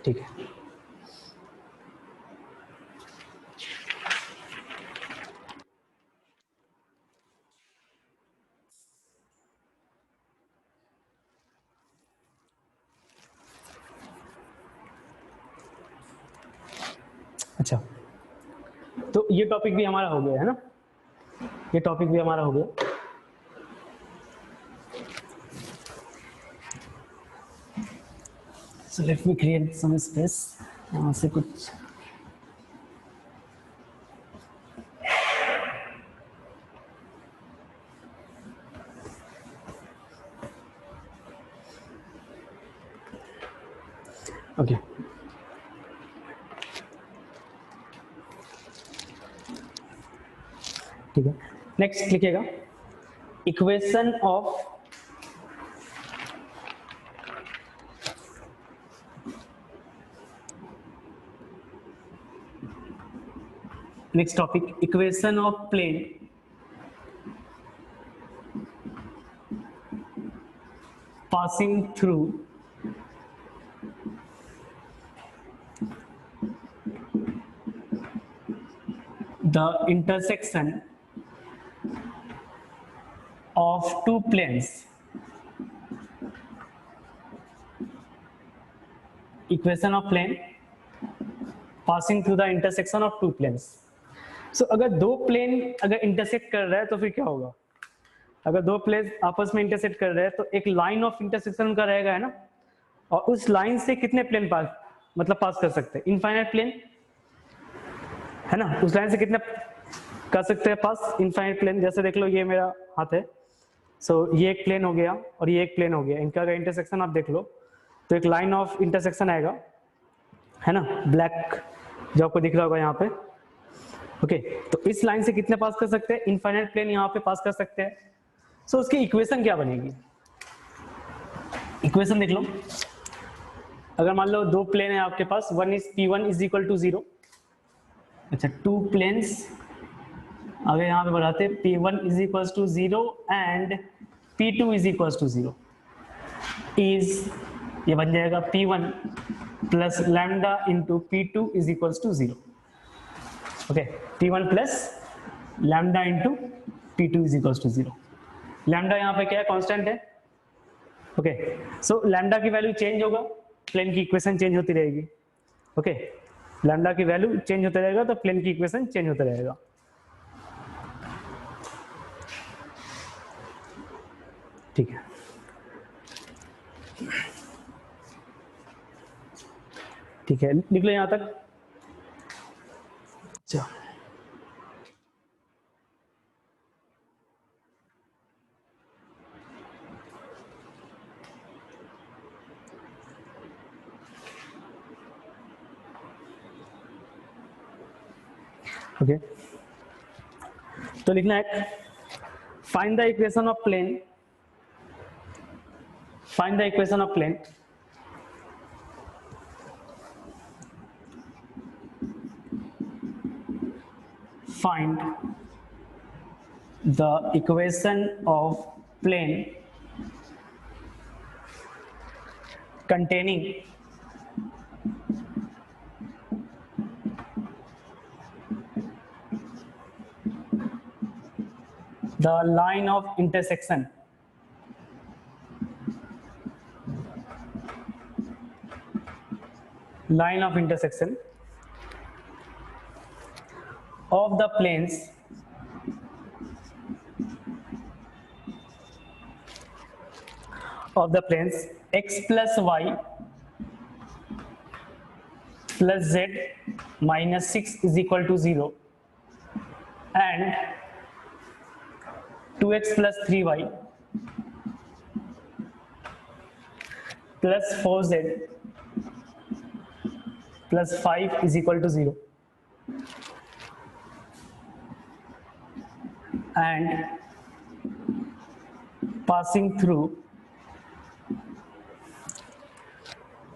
ठीक है. अच्छा, तो ये टॉपिक भी हमारा हो गया, है ना. ये टॉपिक भी हमारा हो गया. So let me create some space. यहाँ से कुछ ओके. ठीक है, नेक्स्ट लिखिएगा equation of next topic, equation of plane passing through the intersection of two planes. Equation of plane passing through the intersection of two planes. So अगर दो plane अगर intersect कर रहा है तो फिर क्या होगा? अगर दो प्लेन आपस में इंटरसेक्ट कर रहे हैं तो एक लाइन ऑफ इंटरसेक्शन का रहेगा, है ना. और उस लाइन से कितने प्लेन पास कर सकते हैं? इनफाइनाइट प्लेन, है ना. उस लाइन से कितने कर सकते हैं पास? Infinite plane. जैसे देख लो, ये मेरा हाथ है. सो ये एक प्लेन हो गया और ये एक प्लेन हो गया. इनका अगर इंटरसेक्शन आप देख लो तो एक लाइन ऑफ इंटरसेक्शन आएगा, है ना, ब्लैक जो आपको दिख रहा होगा यहाँ पे. ओके, तो इस लाइन से कितने पास कर सकते हैं? इनफाइनाइट प्लेन यहाँ पे पास कर सकते हैं. सो उसकी इक्वेशन क्या बनेगी? इक्वेशन देख लो. अगर मान लो दो प्लेन है आपके पास, one is P1 is equal to 0. अच्छा, टू प्लेन्स अगर यहाँ पे बढ़ाते P1 is equal to 0 and P2 is equal to 0 is, ये बन जाएगा P1 plus lambda into P2 is equal to 0. Okay, P1 plus lambda into P2 is equal to 0. Lambda यहाँ पे क्या है, कांस्टेंट है. ओके, सो लैम्डा की value change होगा, प्लेन की इक्वेशन चेंज होती रहेगी. ओके, लैम्डा की वैल्यू चेंज होता रहेगा तो प्लेन की इक्वेशन चेंज होता रहेगा. ठीक है, ठीक है, लिख लो यहां तक. चलो, ओके, तो लिखना है find the equation of plane, find the equation of plane find the equation of plane containing the line of intersection of the planes x plus y plus z minus 6 is equal to 0 and 2x plus 3y plus 4z plus 5 is equal to 0 and passing through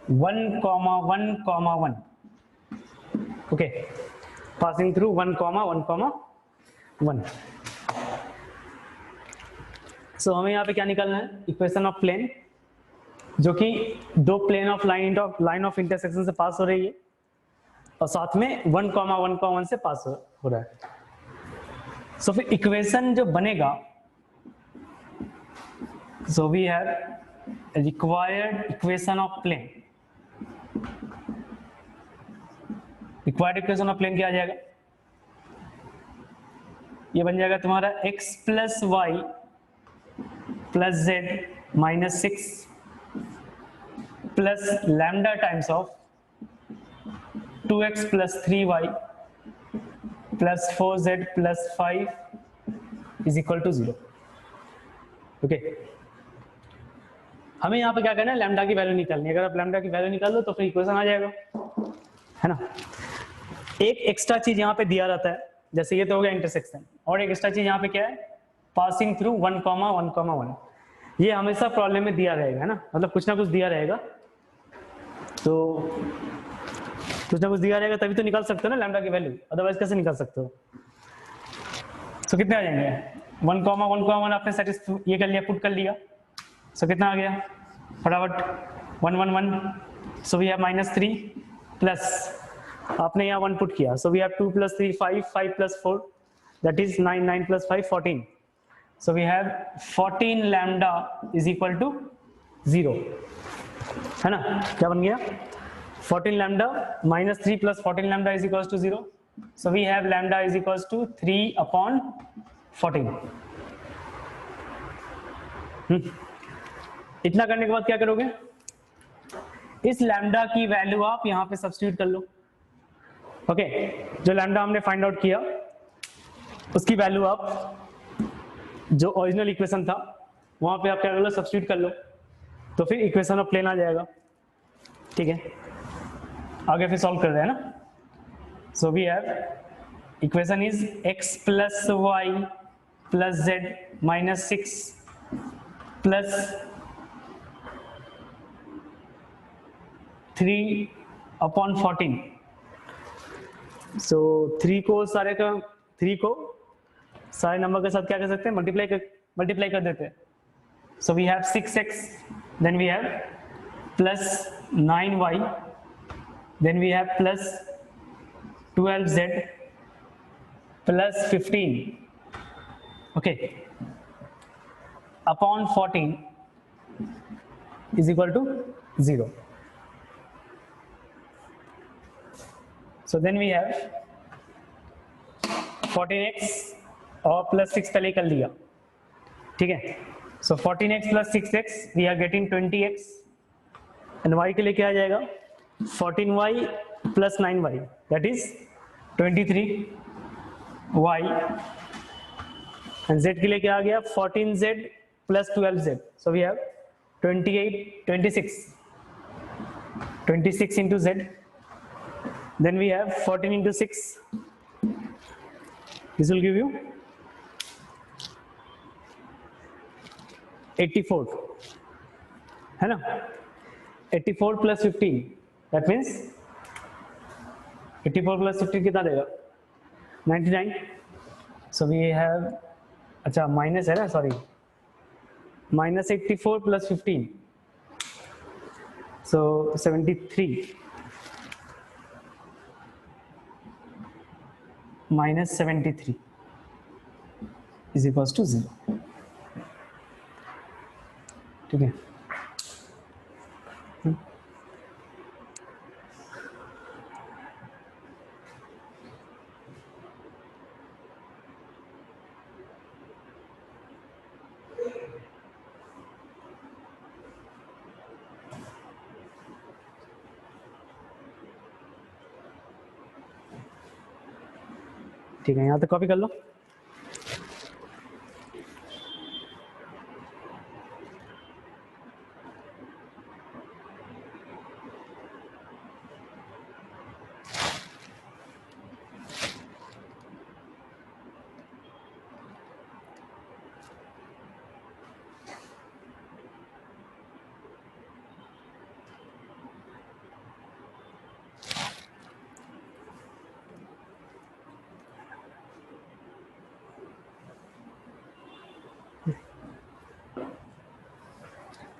1, 1, 1. Okay, passing through 1, 1, 1. So हमें यहाँ पे क्या निकालना है, equation of plane, जो कि दो plane of line of intersection से पास हो रही है और साथ में 1, 1, 1 से पास हो रहा है. सो फिर इक्वेशन जो बनेगा, so we have required equation of plane. Required equation of plane क्या आ जाएगा, ये बन जाएगा तुम्हारा x plus Y plus Z minus 6 plus lambda times of 2x plus 3y plus 4z plus 5 is equal to 0. Okay, हमें यहाँ पे क्या करना है, लैम्डा की वैल्यू निकालनी है. अगर आप लैम्डा की वैल्यू निकाल दो तो फिर इक्वेशन आ जाएगा, है ना. एक एक्स्ट्रा चीज यहाँ पे दिया रहता है, जैसे ये तो हो गया इंटरसेक्शन, और एक एक्स्ट्रा चीज यहाँ पे क्या है, पासिंग थ्रू 1, 1, 1. ये हमेशा प्रॉब्लम में दिया रहेगा, है ना, मतलब कुछ ना कुछ दिया रहेगा, तो कुछ ना कुछ दिया रहेगा तभी तो निकाल सकते हो ना लैम्डा की वैल्यू, अदरवाइज कैसे निकाल सकते हो. सो कितने आ जाएंगे, 1, 1, आपने सेटिस्फाई ये कर लिया, पुट कर लिया. सो कितना आ गया फटाफट, 1, 1, 1. सो वी हैव -3 प्लस आपने यहाँ 1 पुट किया, so we have 2 plus 3 5, 5 plus 4 that is 9, 9 plus 5 14. So we have 14 lambda is equal to 0, है ना. क्या बन गया, 14 lambda minus 3 plus 14 lambda is equal to 0. So we have lambda is equal to 3/14. इतना करने के बाद क्या करोगे, इस लैम्डा की वैल्यू आप यहाँ पे सब्स्टिट्यूट कर लो. ओके, जो लैम्डा हमने फाइंड आउट किया उसकी वैल्यू आप जो ओरिजिनल इक्वेशन था वहां पे आप क्या कर लो, सब्स्टिट्यूट कर लो, तो फिर इक्वेशन ऑफ प्लेन आ जाएगा. ठीक है, आगे फिर सॉल्व कर रहे हैं ना. So we have equation is x plus Y plus Z minus 6 plus 3/14. So 3 को सारे नंबर के साथ क्या कर सकते हैं, मल्टीप्लाई कर देते हैं. So we have 6x, then we have plus 9y, then we have plus 12z plus 15, okay, upon 14 is equal to 0. So then we have 14x और plus 6 पहले कर लिया, ठीक है. So 14x plus 6x we are getting 20x, and y के लिए क्या आ जाएगा, 14y plus 9y that is 23y, and z के लिए क्या आ गया, 14z plus 12z, so we have 26 into z, then we have 14 into 6, this will give you 84, है ना. 84 plus 15 that means 84 plus 15 कितना देगा, 99. So we have, अच्छा minus है ना, sorry, minus 84 plus 15, so 73 minus 73 is equals to 0. ठीक है. ठीक है, यहाँ तक कॉपी कर लो.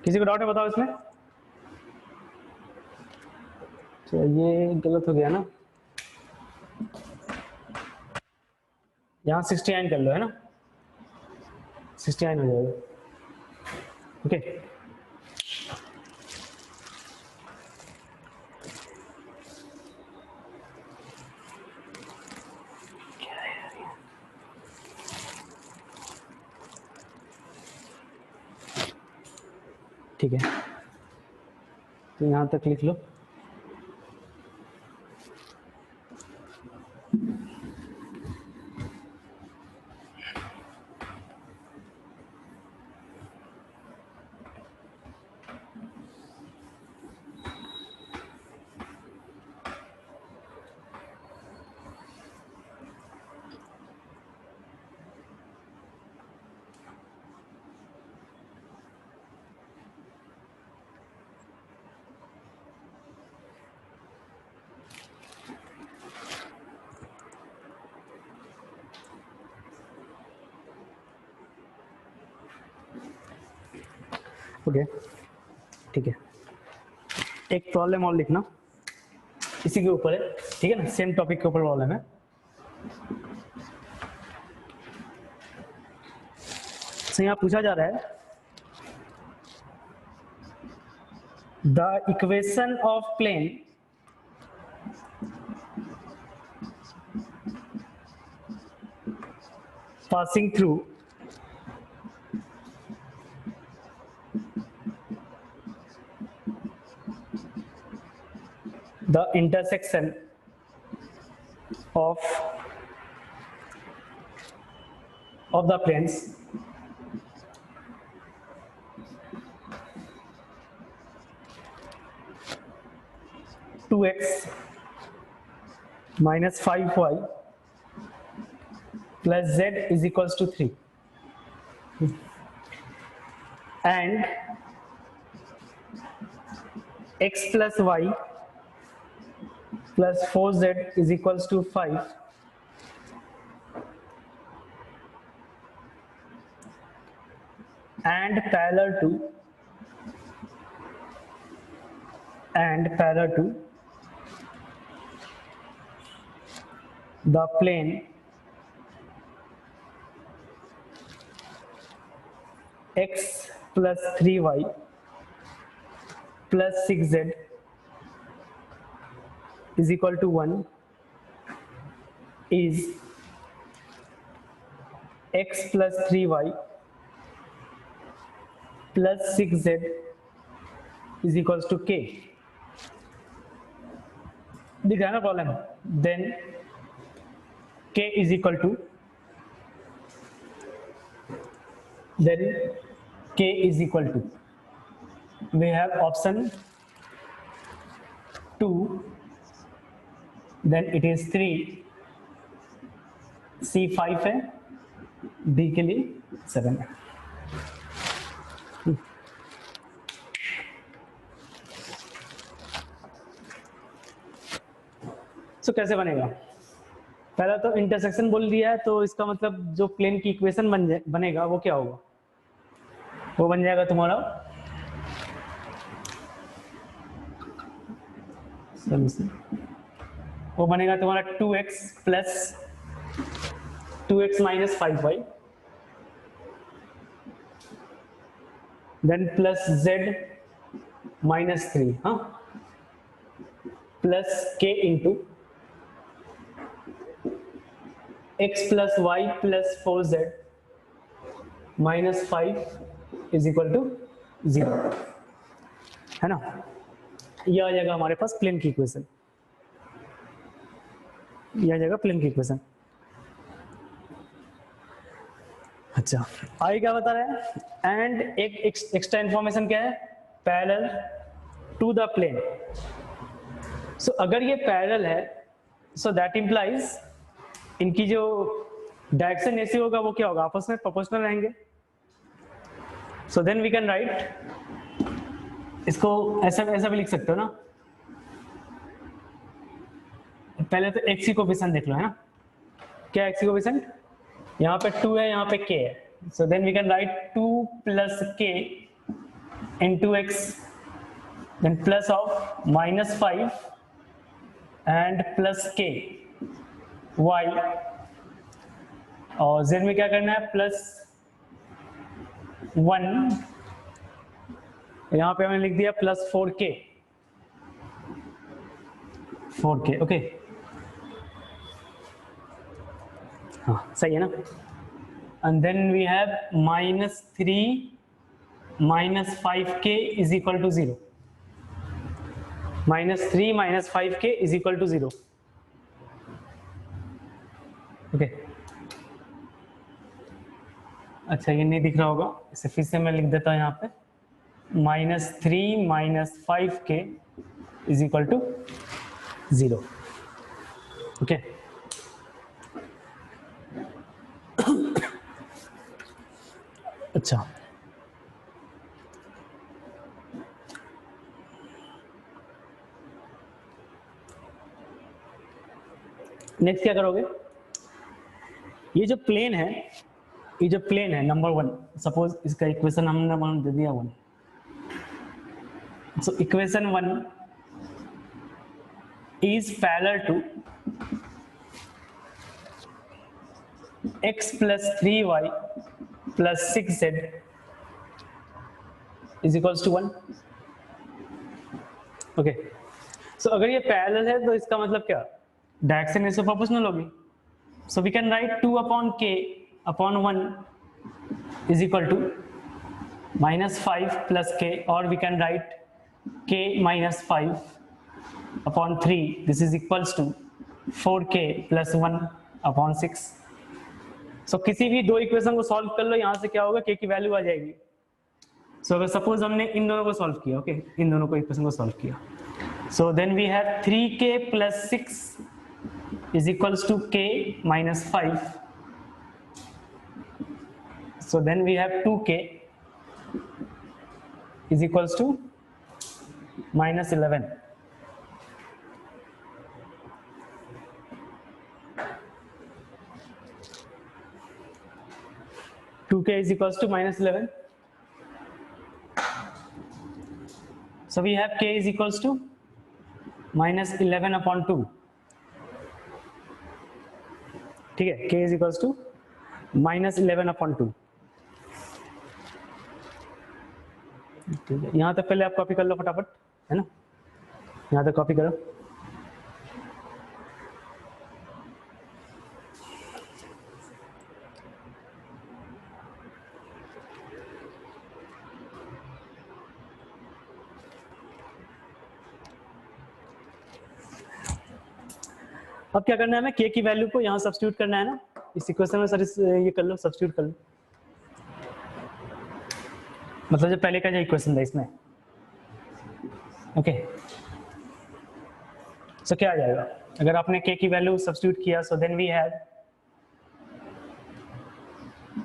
किसी को डाउट है बताओ इसमें. तो ये गलत हो गया ना, यहाँ 69 कर लो, है ना, 69 हो जाएगा. ओके, ठीक है. तो यहाँ तक लिख लो. ओके, ठीक है. एक प्रॉब्लम और लिखना, इसी के ऊपर है, ठीक है ना, सेम टॉपिक के ऊपर प्रॉब्लम है. तो यहाँ पूछा जा रहा है, the equation of plane passing through the intersection of the planes two x minus 5y plus z is equals to 3, and x plus y plus 4z is equals to 5 and parallel to the plane x plus 3y plus 6z is equal to 1 is x plus 3y plus 6z is equals to k. दिख रहा है ना problem? Then k is equal to, then k is equal to, we have option 2, then it is 3, C 5 है, D के लिए 7 है. So, कैसे बनेगा? पहला तो इंटरसेक्शन बोल दिया है, तो इसका मतलब जो प्लेन की इक्वेशन बनेगा वो क्या होगा? वो बन जाएगा तुम्हारा वो बनेगा तुम्हारा 2x plus 2x minus 5y then plus z minus 3, हाँ, plus k into x plus y plus 4z minus 5 is equal to 0, है ना? यह आ जाएगा हमारे पास प्लेन की इक्वेशन, यह आ जाएगा प्लेन की इक्वेशन. अच्छा, आगे क्या बता रहे हैं? एंड एक एक्स्ट्रा इन्फॉर्मेशन क्या है? Parallel to the plane. So अगर ये पैरेलल है, सो दैट इंप्लाइज इनकी जो डायरेक्शन ऐसे होगा वो क्या होगा? आपस में प्रोपोर्शनल रहेंगे. So then we can write, इसको ऐसा ऐसा भी लिख सकते हो ना. पहले तो x की कोफिशिएंट देख लो, है ना? क्या x की कोफिशिएंट? यहाँ पे 2 है, यहाँ पे k है. So then we can write 2 plus k into x, then plus of minus 5 and plus k y, और z में क्या करना है? प्लस 1, यहाँ पे हमने लिख दिया प्लस 4k, ओके. हाँ, सही है ना? And then we have minus 3 minus 5k is equal to 0. Minus 3 minus 5k is equal to 0, okay. अच्छा, ये नहीं दिख रहा होगा, इसे फिर से मैं लिख देता हूँ यहाँ पे. Minus 3 minus 5k is equal to 0, okay. अच्छा, नेक्स्ट क्या करोगे? ये जो प्लेन है, नंबर 1, सपोज इसका इक्वेशन हमने दे दिया 1. So equation 1 is parallel to x plus 3y plus 6z is equals to 1, okay. So अगर ये पैरेलल है तो इसका मतलब क्या? डायरेक्शन इससे प्रोपोर्शनल होगी. So we can write 2 upon k upon 1 is equal to minus 5 plus k, और we can write k minus 5 upon 3, this is equals to 4k plus 1 upon 6. So किसी भी दो इक्वेशन को सॉल्व कर लो, यहाँ से क्या होगा? k की वैल्यू आ जाएगी. सो अगर सपोज हमने इन दोनों को सॉल्व किया, ओके, इन दोनों को इक्वेशन को सॉल्व किया, so then we have 3k plus 6 is equals to k minus 5. So then we have 2k is equals to minus 11. Two K is equals to minus 11. So we have k is equals to minus 11 upon 2. ठीक है, k is equals to minus 11 upon 2. ठीक है, यहाँ तक पहले आप copy कर लो फटाफट, है ना, यहाँ तक कॉपी करो. अब क्या करना है, हमें k की वैल्यू को यहाँ सब्स्टिट्यूट करना है ना, इस इक्वेशन में सर ये कर लो, सब्स्टिट्यूट कर लो. मतलब जो पहले का जो इक्वेशन था इसमें. ओके, सो क्या आ जाएगा अगर आपने k की वैल्यू सब्स्टिट्यूट किया. So then we have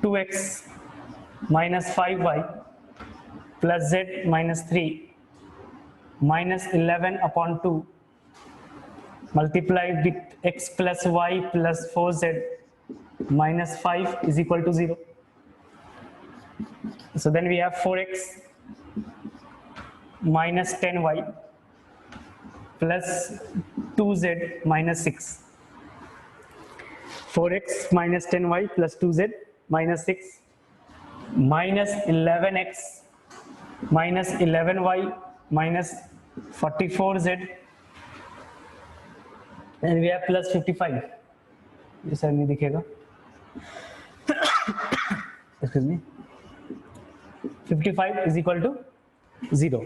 2x minus 5y plus z minus 3 minus 11 upon 2 multiplied with x plus y plus 4z minus 5 is equal to 0. So then we have 4x minus 10y plus 2z minus 6. 4x minus 10y plus 2z minus 6 minus 11x minus 11y minus 44z and we have plus 55. ये sir नहीं दिखेगा. Excuse me. 55 is equal to 0.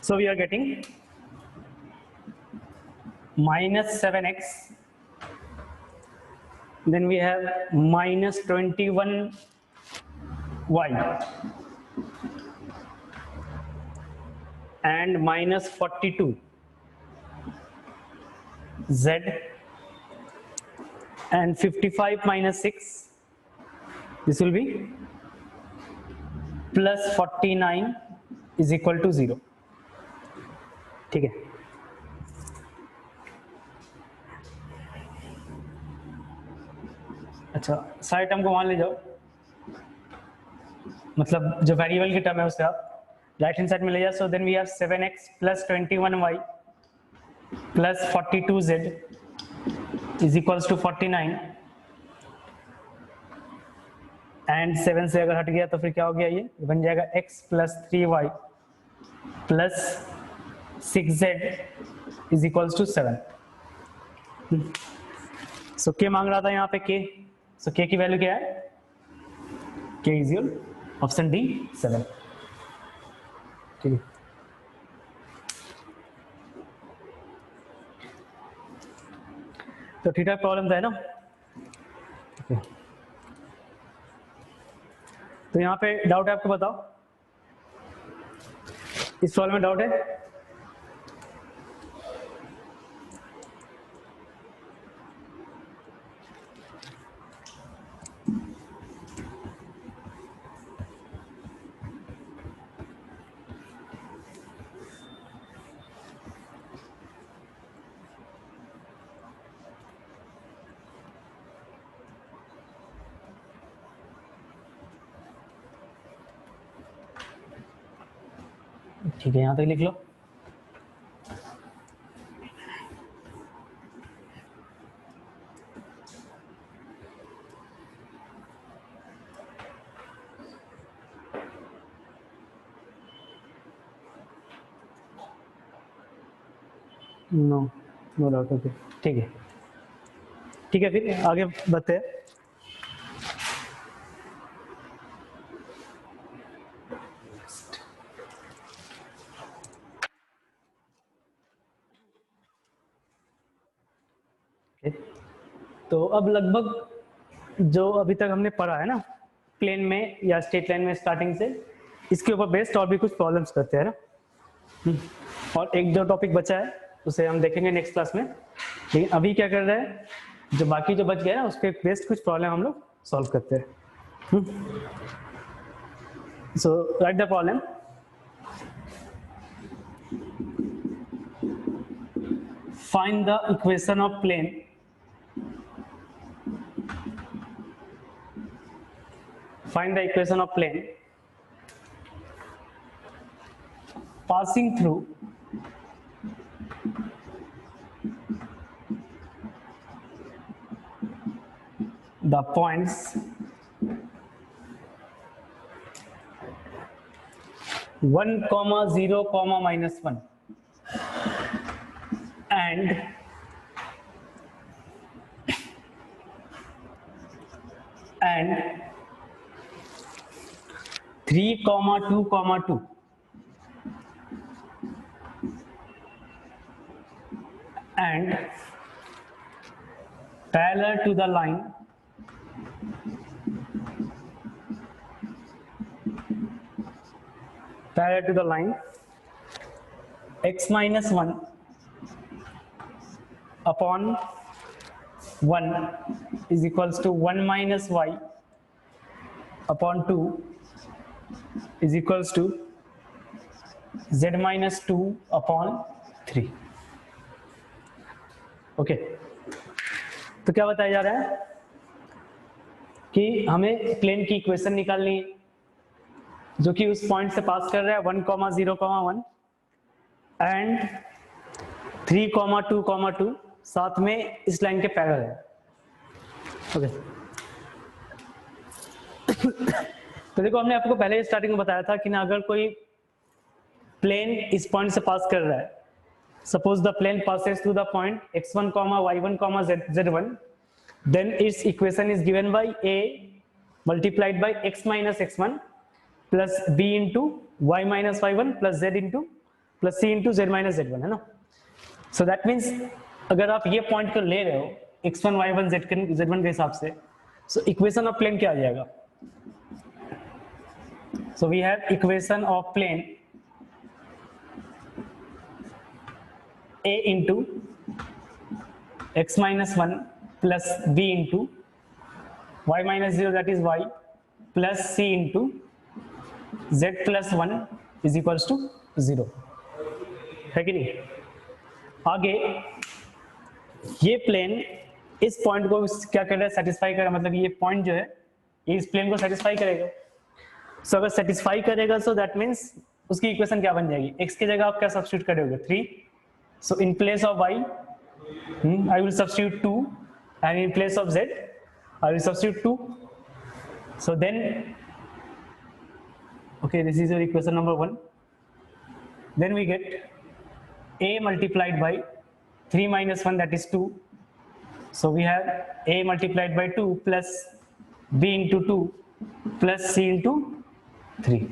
So we are getting minus 7x, then we have minus 21y and minus 42 z and 55 minus 6, this will be plus 49 is equal to 0. ठीक है, अच्छा सारे term को वहां ले जाओ, मतलब जो वेरिएबल की टर्म है उसे आप राइट हैंड साइड में ले जाओ. So then we have 7x plus 21y plus 42z is equals to 49 and 7 से अगर हट गया तो फिर क्या हो गया, ये बन जाएगा x plus 3y plus 6z is equals to 7. So k मांग रहा था यहाँ पे k. सो k की वैल्यू क्या है, k is your option D 7. ठीक है, तो थीटा प्रॉब्लम था है ना. okay. तो यहाँ पे डाउट है आपको, बताओ इस प्रॉब्लम में डाउट है. ठीक है, यहाँ तक लिख लो. No doubt. ओके, ठीक है, ठीक है, फिर आगे बढ़ते हैं. तो अब लगभग जो अभी तक हमने पढ़ा है ना, प्लेन में या स्ट्रेट लाइन में स्टार्टिंग से, इसके ऊपर बेस्ड और भी कुछ प्रॉब्लम्स करते हैं ना. और एक दो टॉपिक बचा है उसे हम देखेंगे नेक्स्ट क्लास में. लेकिन अभी क्या कर रहे हैं, जो बाकी जो बच गया ना उसके बेस्ड कुछ प्रॉब्लम हम लोग सॉल्व करते हैं. So write the problem. Find the equation of plane passing through the points 1, 0, -1 and 3, 2, 2 and parallel to the line x minus 1 upon 1 is equals to 1 minus y upon 2 is equals to z minus 2 upon 3. Okay तो क्या बताया जा रहा है कि हमें plane की equation निकालनी है जो कि उस पॉइंट से पास कर रहा है 1, 0, 1 एंड 3, 2, 2 साथ में इस लाइन के पैरेलल है. ओके तो देखो हमने आपको पहले स्टार्टिंग में बताया था कि ना अगर कोई प्लेन इस पॉइंट से पास कर रहा है, suppose the plane passes through the point x1, y1, z1, then its equation is given by a multiplied by x minus x1 plus b into y minus y1 plus c into z minus z1, है ना. So that means अगर आप ये point को ले रहे हो x1, y1, z1 के हिसाब से, so equation of plane क्या आ जाएगा? So we have equation of plane a into x minus 1 plus b into y minus 0 that is y plus c into z plus 1 is equals to 0, है कि नहीं. आगे ये प्लेन इस point को क्या कर रहा है, सेटिस्फाई कर रहा है, मतलब ये पॉइंट जो है ये इस प्लेन को सेटिस्फाई करेगा. सो अगर सेटिस्फाई करेगा सो दैट मीन्स उसकी इक्वेशन क्या बन जाएगी, x की जगह आप क्या सब्स्टिट्यूट करोगे 3. So in place of y, I will substitute 2, and in place of z, I will substitute 2. So then, okay, this is your equation number 1. Then we get a multiplied by 3 minus 1, that is 2. So we have a multiplied by 2 plus b into 2 plus c into 3.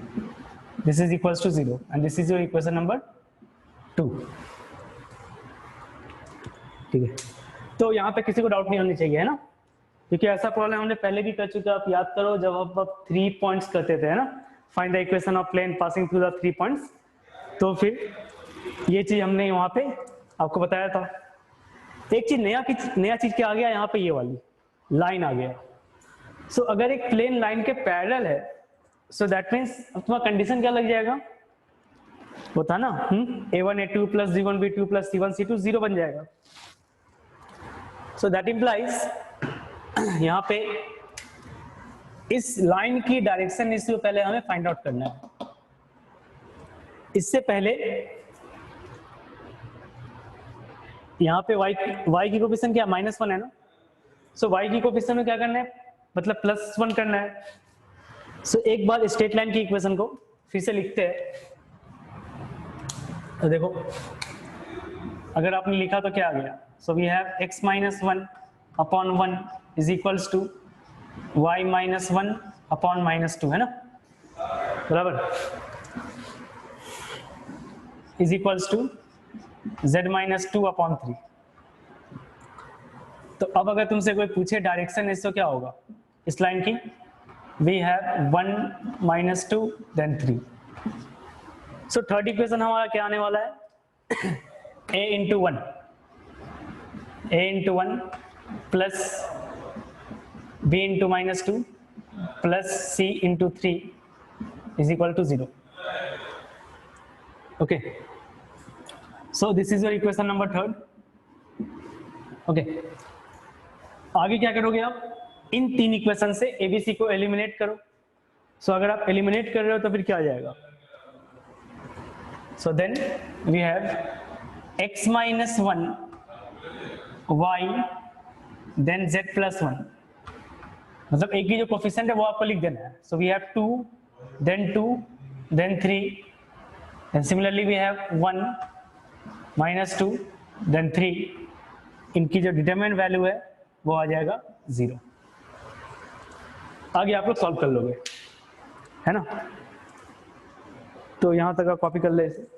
This is equals to 0, and this is your equation number 2. ठीक है, तो यहाँ पे किसी को doubt नहीं होनी चाहिए, है ना, क्योंकि ऐसा प्रॉब्लम हमने पहले भी कर चुके हैं. आप याद करो जब आप 3 पॉइंट्स करते थे, है ना, find the equation of plane passing through the 3 points, तो फिर ये चीज हमने वहाँ पे आपको बताया था. एक चीज नया चीज क्या आ गया यहाँ पे, ये वाली लाइन आ गया. सो अगर एक प्लेन लाइन के पैरेलल है, सो दैट मीन्स तुम्हारा कंडीशन क्या लग जाएगा, वो था ना a1 a2 plus b1 b2 plus c1 c2 0 बन जाएगा. So that implies यहाँ पे इस लाइन की डायरेक्शन इससे पहले हमें फाइंड आउट करना है. इससे पहले यहाँ पे y की कोफिशिएंट क्या -1 है ना. सो y की कोफिशिएंट में क्या करना है, मतलब +1 करना है. सो एक बार स्ट्रेट लाइन की इक्वेशन को फिर से लिखते हैं. तो देखो अगर आपने लिखा तो क्या आ गया. So we have x minus 1 upon 1 is equals to y minus 1 upon minus 2, है ना, बराबर, is equals to z minus 2 upon 3. तो अब अगर तुमसे कोई पूछे डायरेक्शन इससे क्या होगा इस लाइन की, we have 1 minus 2 then 3. So third equation हमारा क्या आने वाला है, a into 1 plus b into -2 plus c into 3 is equal to 0. Okay, so this is your equation number 3. Okay, आगे क्या करोगे आप, इन 3 इक्वेशन से एबीसी को एलिमिनेट करो. सो अगर आप एलिमिनेट कर रहे हो तो फिर क्या आ जाएगा, so then we have x minus 1 y then z plus 1, मतलब एक ही जो कोफिशिएंट है वो आपको लिख देना है. So we have 2 then 3 and similarly we have 1 minus 2 then 3. इनकी जो डिटरमिनेंट वैल्यू है वो आ जाएगा 0. आगे आप लोग सॉल्व कर लोगे, है ना. तो यहां तक आप कॉपी कर ले इसे.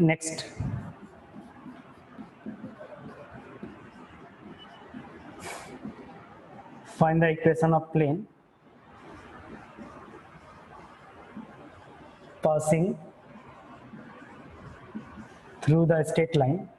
Next, find the equation of plane passing through the straight line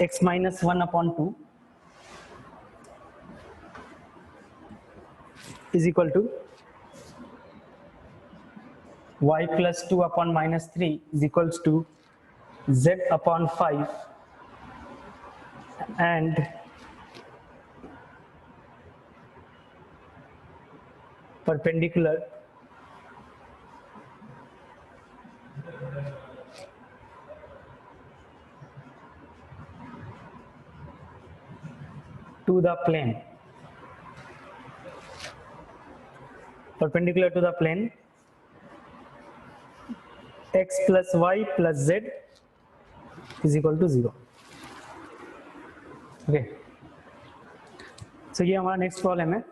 x minus 1 upon 2 is equal to y plus 2 upon minus 3 is equals to z upon 5 and perpendicular to the plane, perpendicular to the plane x plus y plus z is equal to 0. Okay, सो ये हमारा next problem है.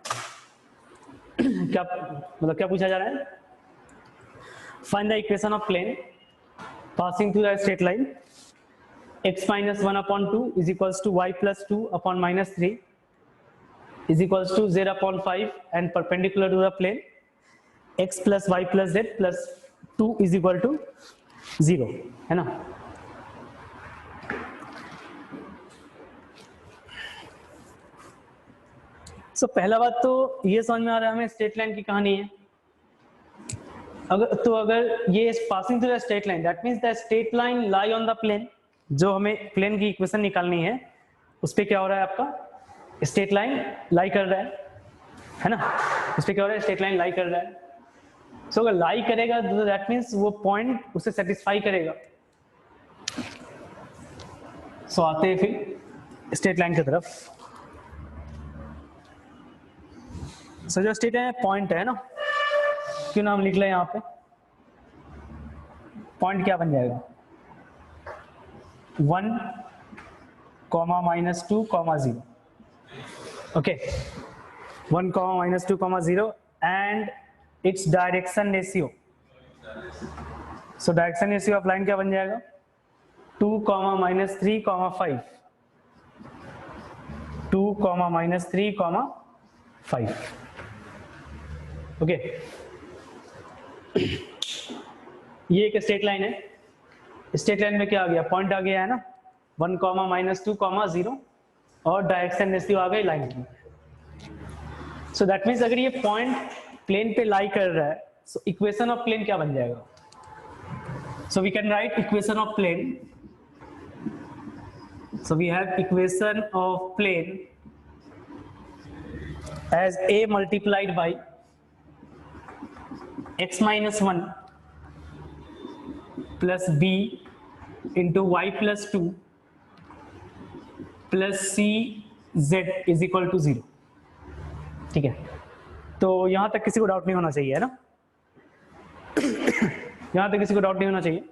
क्या मतलब क्या पूछा जा रहा है, find the equation of plane passing through the straight line x minus 1 upon 2 is equals to y plus 2 upon minus 3 is equals to z upon 5 and perpendicular to the plane x plus y plus z plus 2 is equal to 0, है ना. सो पहला बात तो ये समझ में आ रहा है हमें स्ट्रेट लाइन की कहानी है. अगर ये passing through the straight line that means the straight line lie on the plane. जो हमें प्लेन की इक्वेशन निकालनी है उस पे क्या हो रहा है, आपका स्ट्रेट लाइन लाई कर रहा है ना. उस पे क्या हो रहा है, स्ट्रेट लाइन लाई कर रहा है. सो अगर लाई करेगा तो दैट मींस वो पॉइंट उसे सेटिस्फाई करेगा. सो आते हैं फिर स्ट्रेट लाइन की तरफ. सो जो स्ट्रेट लाइन पॉइंट है ना, क्यों नाम लिख ले यहाँ पे, पॉइंट क्या बन जाएगा 1 comma minus 2 comma 0. Okay, 1 comma minus 2 comma 0 and its direction ratio. So direction ratio of line क्या बन जाएगा 2 comma minus 3 comma 5, 2 comma minus 3 comma 5. Okay, ये एक स्ट्रेट लाइन है. स्ट्रेट लाइन में क्या आ गया, पॉइंट आ गया है ना 1 कॉमा माइनस 2 कॉमा 0 और डायरेक्शन रेशियो आ गई लाइन की. सो दैट मीन्स अगर ये पॉइंट प्लेन पे लाई कर रहा है सो इक्वेशन ऑफ प्लेन क्या बन जाएगा. So we can write equation of plane So we have equation of plane as a multiplied by x minus 1 plus b into y plus 2 plus c z is equal to 0. ठीक है, तो यहां तक किसी को डाउट नहीं होना चाहिए, है ना? यहां तक किसी को डाउट नहीं होना चाहिए.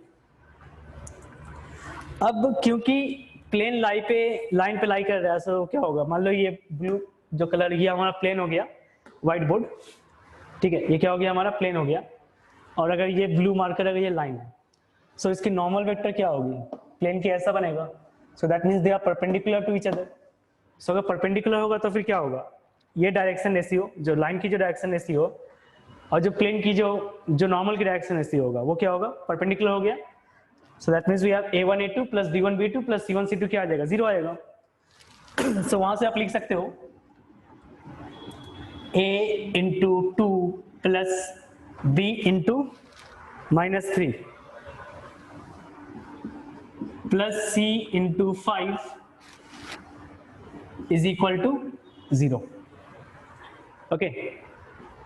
अब क्योंकि प्लेन लाइन पे लाई कर रहा है, सो क्या होगा, मान लो ये ब्लू जो कलर ये हमारा प्लेन हो गया, व्हाइट बोर्ड, ठीक है, ये क्या हो गया हमारा प्लेन हो गया. और अगर ये ब्लू मार्कर अगर ये लाइन है, सो इसकी नॉर्मल वेक्टर क्या होगी, प्लेन की ऐसा बनेगा. So that means they are perpendicular to each other. So अगर परपेंडिकुलर होगा तो फिर क्या होगा, ये डायरेक्शन ऐसी हो, जो लाइन की जो डायरेक्शन ऐसी हो, और जो प्लेन की जो नॉर्मल की डायरेक्शन ऐसी होगा, वो क्या होगा, परपेंडिकुलर हो गया. So that means we have a1 a2 plus b1 b2 plus c1 c2 क्या आ जाएगा, 0 आएगा. सो वहां से आप लिख सकते हो a into 2 plus b into -3 plus c into 5 is equal to 0. Okay,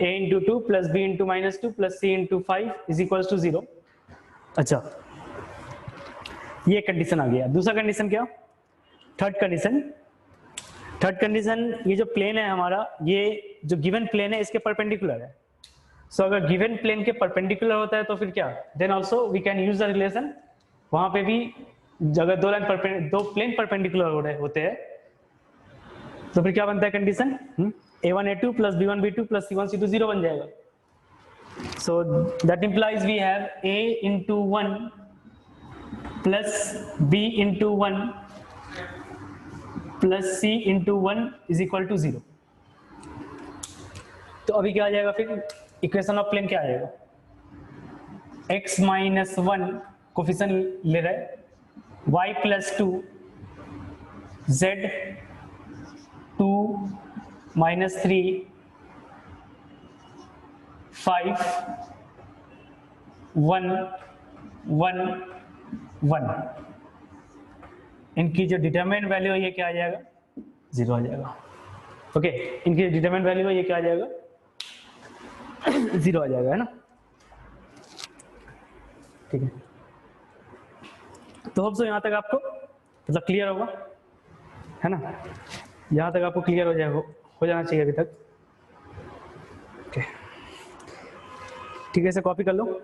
a into 2 plus b into -2 plus c into 5 is equal to 0. अच्छा, ये कंडीशन आ गया. दूसरा कंडीशन क्या, थर्ड कंडीशन, ये जो प्लेन है हमारा, ये जो गिवन प्लेन है इसके परपेंडिकुलर है. सो अगर गिवन प्लेन के परपेंडिकुलर होता है तो फिर क्या, then also we can use the relation. वहां पे भी अगर दो प्लेन परपेंडिकुलर हो रहे होते हैं तो फिर क्या बनता है condition, a1 a2 plus b1 b2 plus c1 c2 0 बन जाएगा. So that implies we have a into 1 plus b into 1 plus c into 1 is equal to 0. तो अभी क्या आ जाएगा, फिर इक्वेशन ऑफ प्लेन क्या आ जाएगा, x माइनस 1 कोफिशिएंट ले रहा है, y प्लस 2 z 2 माइनस 3 5 1 1 1. इनकी जो डिटरमिनेंट वैल्यू है ये क्या आ जाएगा, 0 आ जाएगा. ओके, इनकी डिटरमिनेंट वैल्यू है ये क्या आ जाएगा, 0 आ जाएगा, है ना? ठीक है, तो होप सो यहाँ तक आपको मतलब क्लियर होगा, है ना? यहाँ तक आपको क्लियर हो जाना चाहिए अभी तक. ओके, ठीक है, इसे कॉपी कर लो.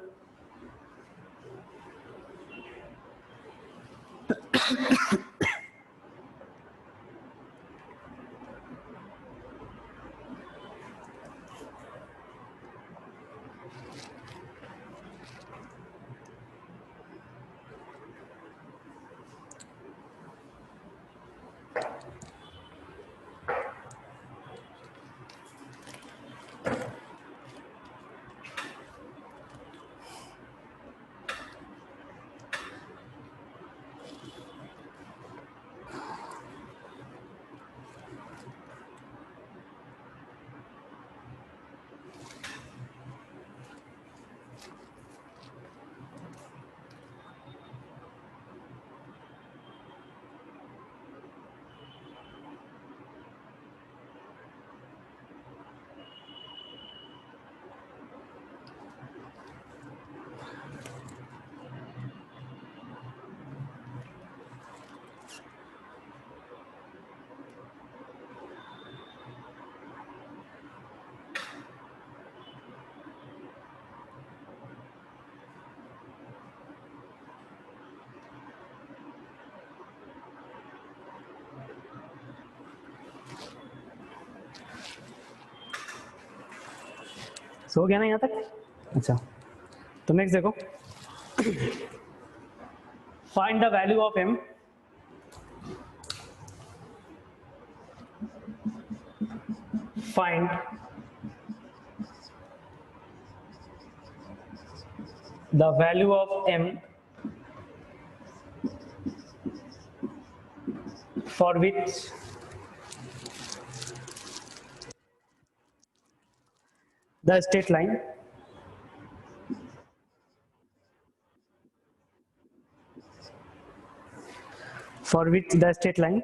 सो हो गया ना यहाँ तक? अच्छा, तो नेक्स्ट देखो, find the value of m find the value of m for which the straight line for which the straight line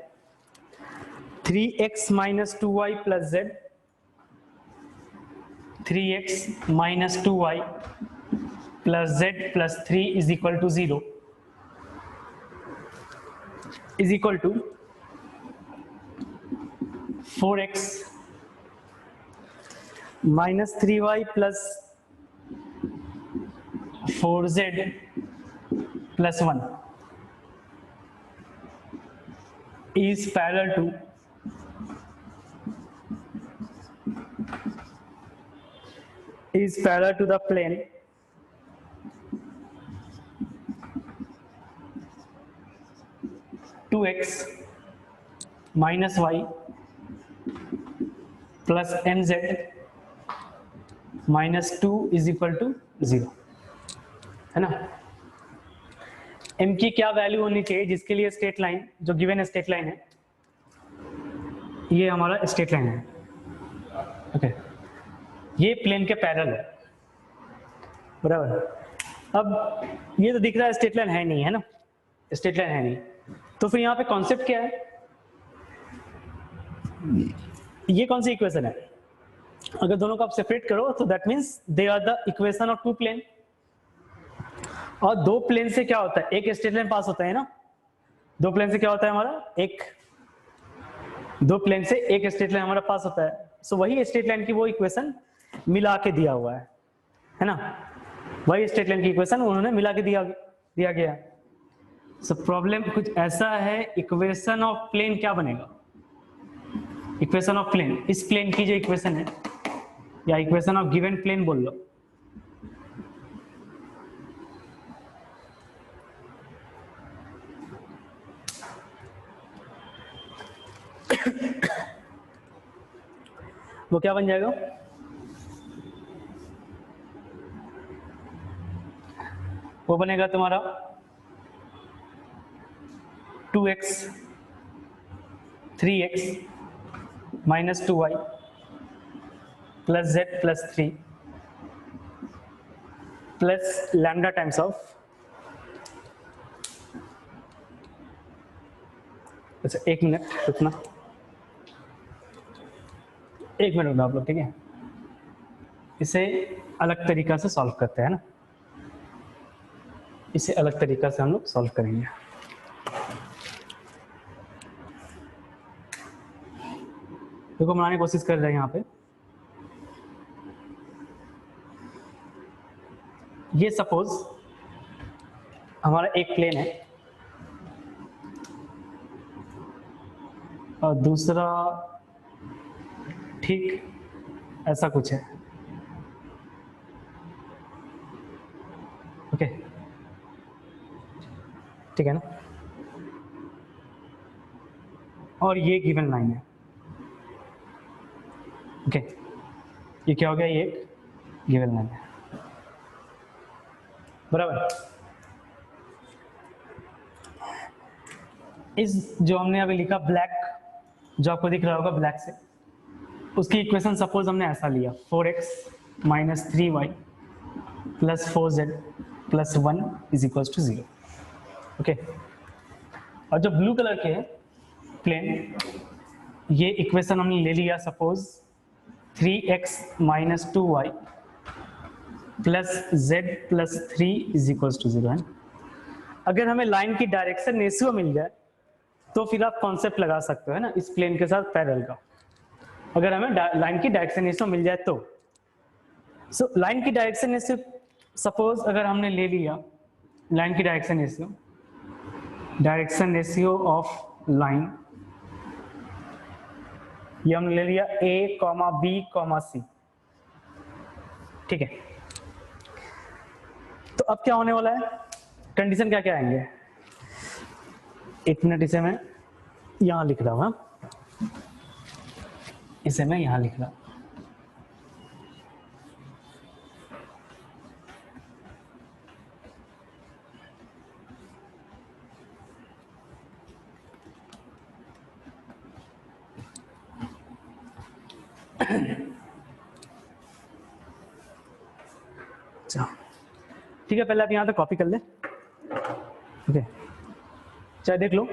3x minus 2y plus z, 3x minus 2y plus z plus 3 is equal to 0 is equal to 4x minus 3y plus 4z plus 1 is parallel to the plane two x minus y plus mz minus 2 is equal to 0, है ना। m की क्या value होनी चाहिए जिसके लिए straight line, जो given straight line है, ये हमारा स्ट्रेट लाइन है, ओके, ये प्लेन के पैरेलल है, बराबर। अब ये तो दिख रहा है स्ट्रेट लाइन है नहीं, है ना, स्ट्रेट लाइन है नहीं, तो फिर यहाँ पे कॉन्सेप्ट क्या है, ये कौन सी इक्वेशन है, अगर दोनों को आप सेपरेट करो तो that means they are the equation of two plane. और दो प्लेन से क्या होता है, एक स्ट्रेट लाइन पास होता है ना, दो प्लेन से क्या होता है हमारा, दो प्लेन से एक स्ट्रेट लाइन हमारा पास होता है। सो वही स्ट्रेट लाइन की वो इक्वेशन मिला के दिया हुआ है ना, वही स्ट्रेट लाइन की इक्वेशन उन्होंने मिला के दिया गया। सो प्रॉब्लम कुछ ऐसा है, इक्वेशन ऑफ प्लेन क्या बनेगा, इक्वेशन ऑफ प्लेन, इस प्लेन की जो इक्वेशन है, या इक्वेशन ऑफ गिवन प्लेन बोल लो, वो क्या बन जाएगा, वो बनेगा तुम्हारा 2x 3x minus 2y plus z plus 3 plus lambda times of, अच्छा एक मिनट रुकना, एक मिनट रुकना आप लोग, ठीक है, इसे अलग तरीका से सॉल्व करते हैं ना, इसे अलग तरीका से हम लोग सॉल्व करेंगे। देखो बनाने की कोशिश कर रहे हैं यहाँ पे, ये सपोज हमारा एक प्लेन है और दूसरा ठीक ऐसा कुछ है, ओके, ठीक है ना, और ये गिवन लाइन है, ओके, ये क्या हो गया, ये एक गिवन लाइन है, बराबर। इस जो हमने अभी लिखा ब्लैक, जो आपको दिख रहा होगा ब्लैक से, उसकी इक्वेशन सपोज हमने ऐसा लिया 4x minus 3y plus 4z plus 1 is equals to 0, okay. और जो ब्लू कलर के है प्लेन, ये इक्वेशन हमने ले लिया suppose 3x minus 2y plus z plus 3 is equals to 0 है। अगर हमें लाइन की डायरेक्शन रेशियो मिल जाए तो फिर आप कॉन्सेप्ट लगा सकते हो, है ना, इस प्लेन के साथ पैरेलल का, अगर हमें लाइन की डायरेक्शन रेशियो मिल जाए तो। सो लाइन की डायरेक्शन रेशियो सपोज अगर हमने ले लिया लाइन की डायरेक्शन ऑफ लाइन, ये हमने ले लिया a, b, c, ठीक है। तो अब क्या होने वाला है, कंडीशन क्या क्या आएंगे, एक मिनट, इसे मैं यहां लिख रहा हूं, इसे मैं यहां लिख रहा हूं, ठीक है, पहले आप यहां तक कॉपी कर ले, ओके, चाहे देख लो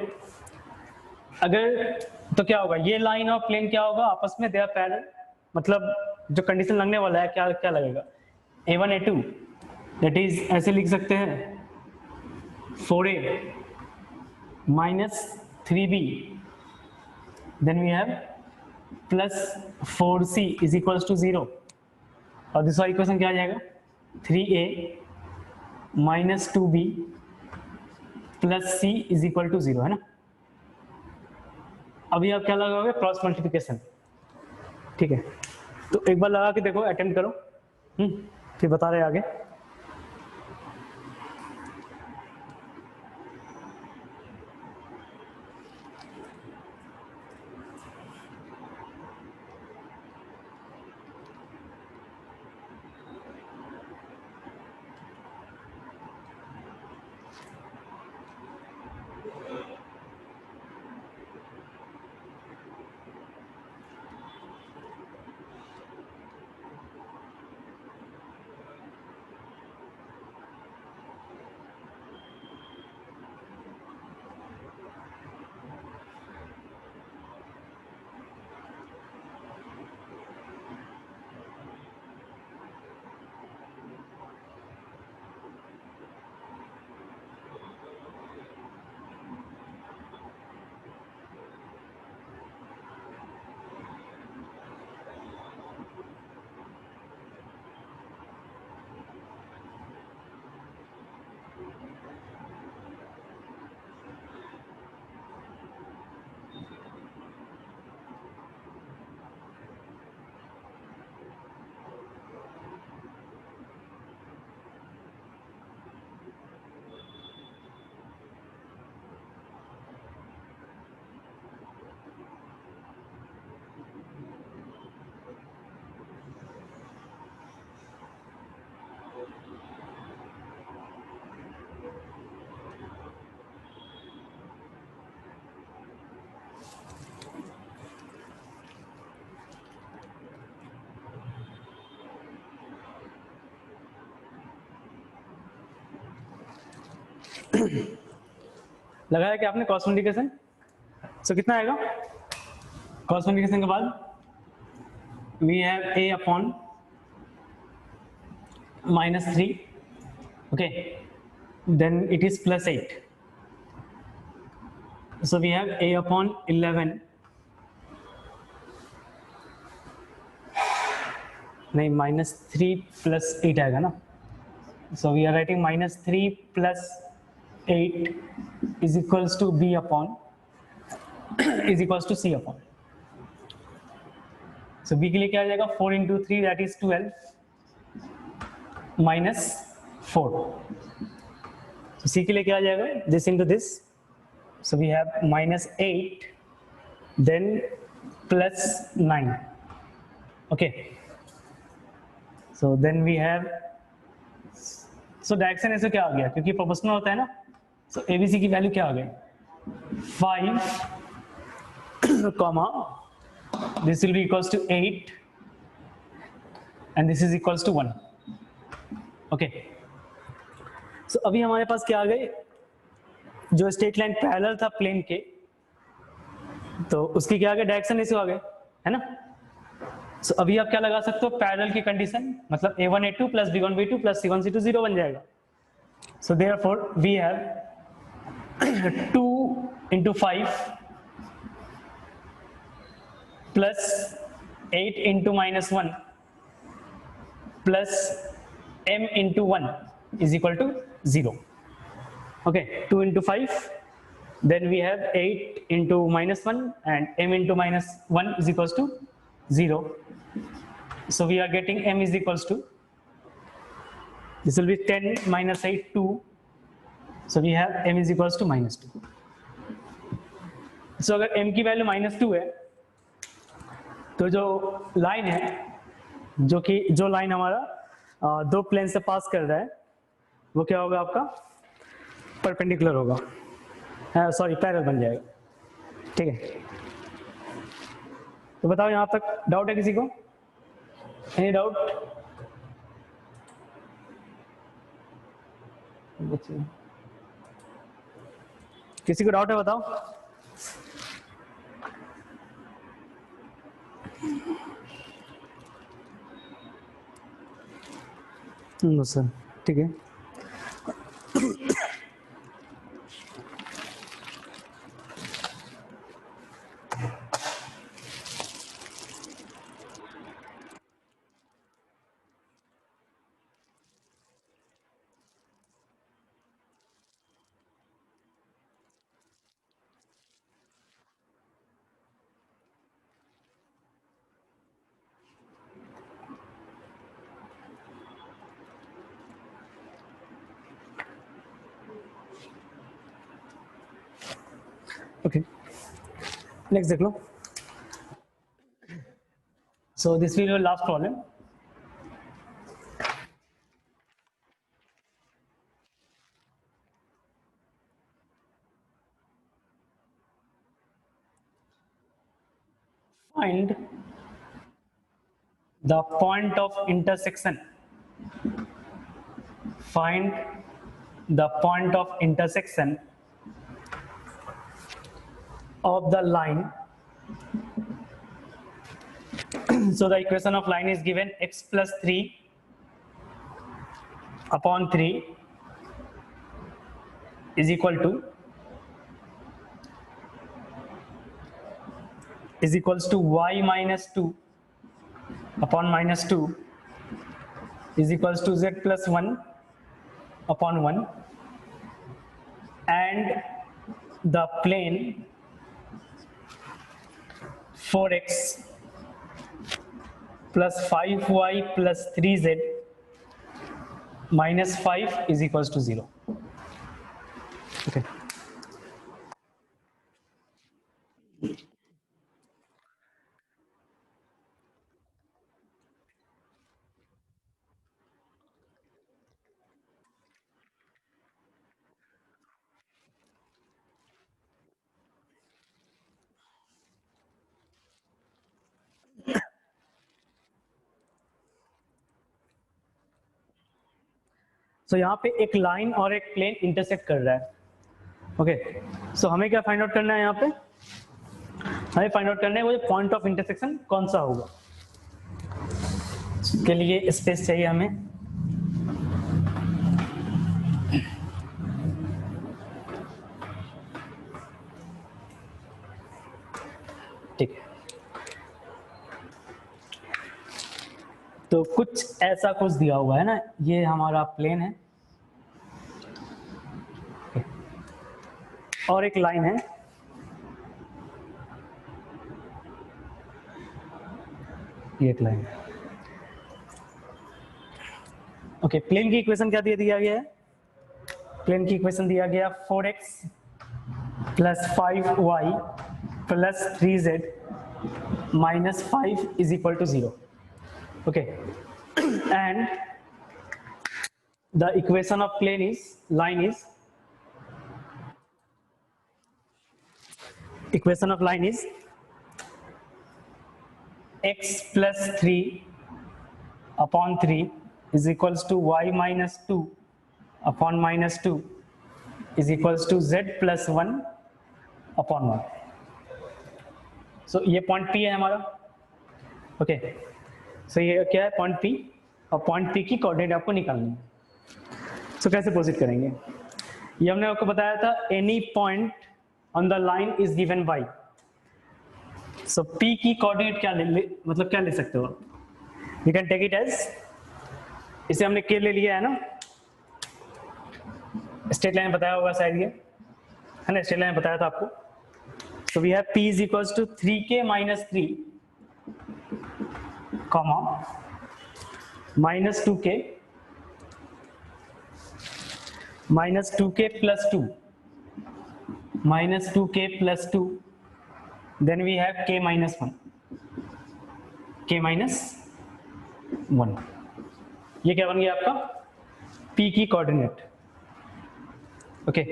अगर तो क्या होगा, ये लाइन और प्लेन क्या होगा आपस में, दे आर पैरेलल, मतलब जो कंडीशन लगने वाला है क्या क्या लगेगा, a1 a2, दैट इज ऐसे लिख सकते हैं 4a minus 3b, then we have plus 4c is equals to 0, और दूसरा इक्वेशन क्या आ जाएगा 3a minus 2b plus c is equal to 0, है ना। अभी आप क्या लगाओगे, क्रॉस मल्टीप्लिकेशन, ठीक है। तो एक बार लगा के देखो, अटेम्प्ट करो, फिर बता रहे आगे। लगाया क्या आपने क्रॉस मल्टीप्लिकेशन, सो कितना आएगा क्रॉस मल्टीप्लिकेशन के बाद, we have a upon -3, okay, then it is +8, so we have a upon 11, नहीं -3 + 8 आएगा ना, so we are writing -3 + 8 is equals to b upon is equals to c upon, so b के लिए क्या आ जाएगा 4 into 3 that is 12 minus 4, so c के लिए क्या आ जाएगा this into this, so we have -8 then +9, okay, so then we have, so direction ऐसे क्या आ गया, क्योंकि प्रोपोर्शनल होता है ना, so abc की वैल्यू क्या आ गई 5 comma this will be equals to 8 and this is equals to 1, okay, so अभी हमारे पास क्या आ गए, जो स्ट्रेट लाइन पैरेलल था प्लेन के, तो उसकी क्या आ गया डायरेक्शन ऐसे आ गए, है ना। सो अभी आप क्या लगा सकते हो पैरेलल की कंडीशन, मतलब a1 a2 plus b1 b2 plus c1 c2 0 बन जाएगा, so therefore we have 2 into 5 plus 8 into -1 plus m into 1 is equal to 0, okay, 2 into 5, then we have 8 into -1 and m into -1 is equals to 0, so we are getting m is equals to, this will be 10 minus 8 2, so we have m is equals to -2, so अगर m की value -2 है, तो जो line है, जो line हमारा दो plane से पास कर रहा है, वो क्या होगा आपका परपेंडिकुलर होगा, सॉरी पैरेलल बन जाएगा, ठीक है। तो बताओ यहां तक डाउट है किसी को, एनी डाउट, किसी को डाउट है बताओ। नो सर, ठीक है। Okay, next देख लो। So this will be your last problem. Find the point of intersection. Find the point of intersection of the line. So the equation of line is given x plus 3 upon 3 is equal to y minus 2 upon minus 2 is equals to z plus 1 upon 1, and the plane 4x plus 5y plus 3z minus 5 is equals to 0. Okay. So यहाँ पे एक line और एक plane intersect कर रहा है। Okay, सो हमें क्या फाइंड आउट करना है? यहाँ पे हमें फाइंड आउट करना है वो पॉइंट ऑफ इंटरसेक्शन कौन सा होगा। इसके लिए स्पेस चाहिए हमें। ठीक है, तो कुछ ऐसा कुछ दिया हुआ है ना, ये हमारा प्लेन है और एक लाइन है, ये एक लाइन है। ओके, प्लेन की इक्वेशन क्या दे दिया गया है? प्लेन की इक्वेशन दिया गया 4x plus 5y plus 3z minus 5 is equal to 0. Okay, and the equation of line is equation of line is x plus 3 upon 3 is equals to y minus 2 upon minus 2 is equals to z plus 1 upon 1. So ये point P है हमारा। Okay, सो ये क्या है? Point P, और point P की coordinate आपको निकालनी है। सो कैसे प्रोसीड करेंगे? ये हमने आपको बताया था, any point on the line is given by. So P की कोऑर्डिनेट क्या मतलब क्या ले सकते हो? You can take it as, इसे हमने K ले लिया है ना, स्ट्रेट लाइन बताया होगा शायद, ये है ना, स्ट्रेट लाइन बताया था आपको। So we have P is equals to 3K minus 3 comma minus 2K minus 2K plus 2 minus 2K plus 2, then we have K minus 1, K minus 1। ये क्या बन गया आपका? P की कोऑर्डिनेट। ओके,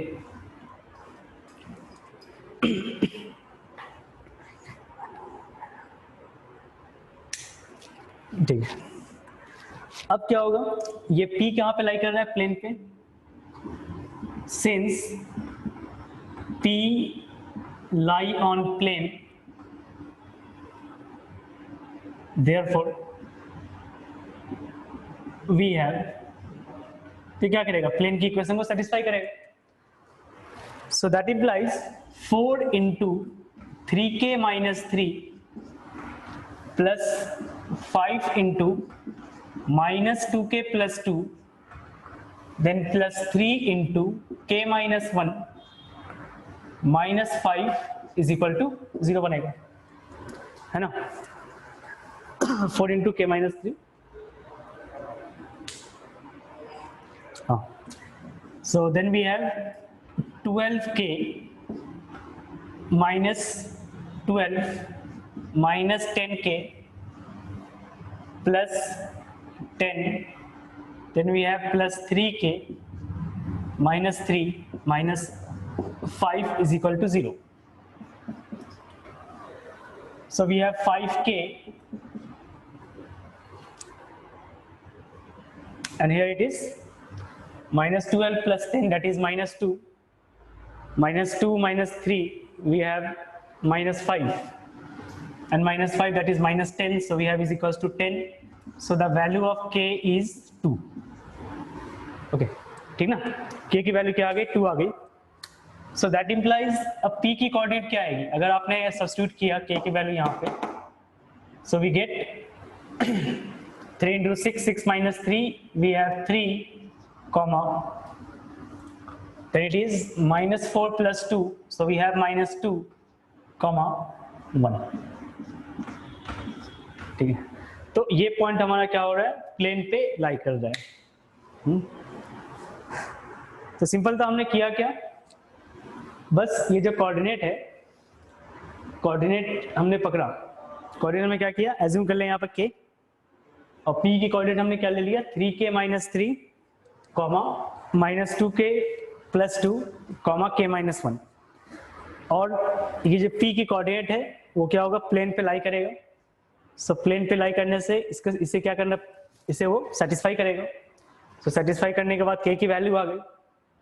ठीक है। अब क्या होगा? ये P कहाँ पे लाई कर रहा है? प्लेन पे। Since P lie on plane, therefore we have, तो क्या करेगा, प्लेन की इक्वेशन को सेटिस्फाई करेगा. So that implies 4 into 3k minus 3 plus 5 into minus 2k plus 2 then plus 3 into k minus 1 minus 5 is equal to 0 बनेगा, है ना. 4 into k minus 3. हाँ. So then we have 12k minus 12 minus 10k plus 10. Then we have plus 3k minus 3 minus 5 is equal to 0. So we have 5k and here it is minus 12 plus 10, that is minus 2. Minus 2 minus 3, we have minus 5. And minus 5, that is minus 10, so we have is equals to 10. So the value of k is 2. Okay, ठीक ना. k की value क्या आ गई, 2 आ गई. So that implies अब p की coordinate क्या आएगी, अगर आपने सब्स्टिट्यूट किया k की वैल्यू यहाँ पे, so we get 3 into 6, 6 minus 3, we have 3, comma, then it is minus 4 plus 2, so we have minus 2, comma 1. ठीक है, तो ये पॉइंट हमारा क्या हो रहा है, प्लेन पे लाई कर रहा है. तो सिंपल था, हमने किया क्या, बस ये जो कोऑर्डिनेट है, कोऑर्डिनेट हमने पकड़ा, कोऑर्डिनेट में क्या किया, एज्यूम कर ले यहाँ पर k, और p की कोऑर्डिनेट हमने क्या ले लिया, 3k minus 3, comma minus 2k plus 2, comma k minus 1. और ये जो p की कोऑर्डिनेट है वो क्या होगा, प्लेन पे लाई करेगा. सो प्लेन पे लाई करने से इसे क्या करना, इसे वो सेटिस्फाई करेगा. सो सेटिस्फाई करने के बाद k की वैल्यू आ गई.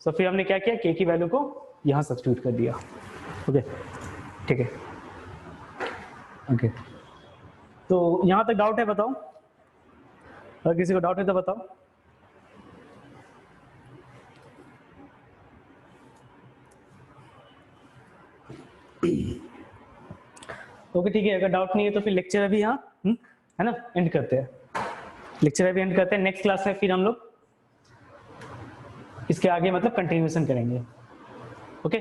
सो फिर हमने क्या किया, k की वैल्यू को यहाँ सब्स्टिट्यूट कर दिया. ओके, ठीक है. ओके, तो यहाँ तक डाउट है, बताओ. अगर किसी को डाउट है तो बताओ. ओके, ठीक है. अगर डाउट नहीं है तो फिर लेक्चर अभी यहाँ है ना एंड करते हैं. लेक्चर अभी एंड करते हैं. नेक्स्ट क्लास में फिर हम लोग इसके आगे मतलब कंटिन्यूएशन करेंगे. ओके.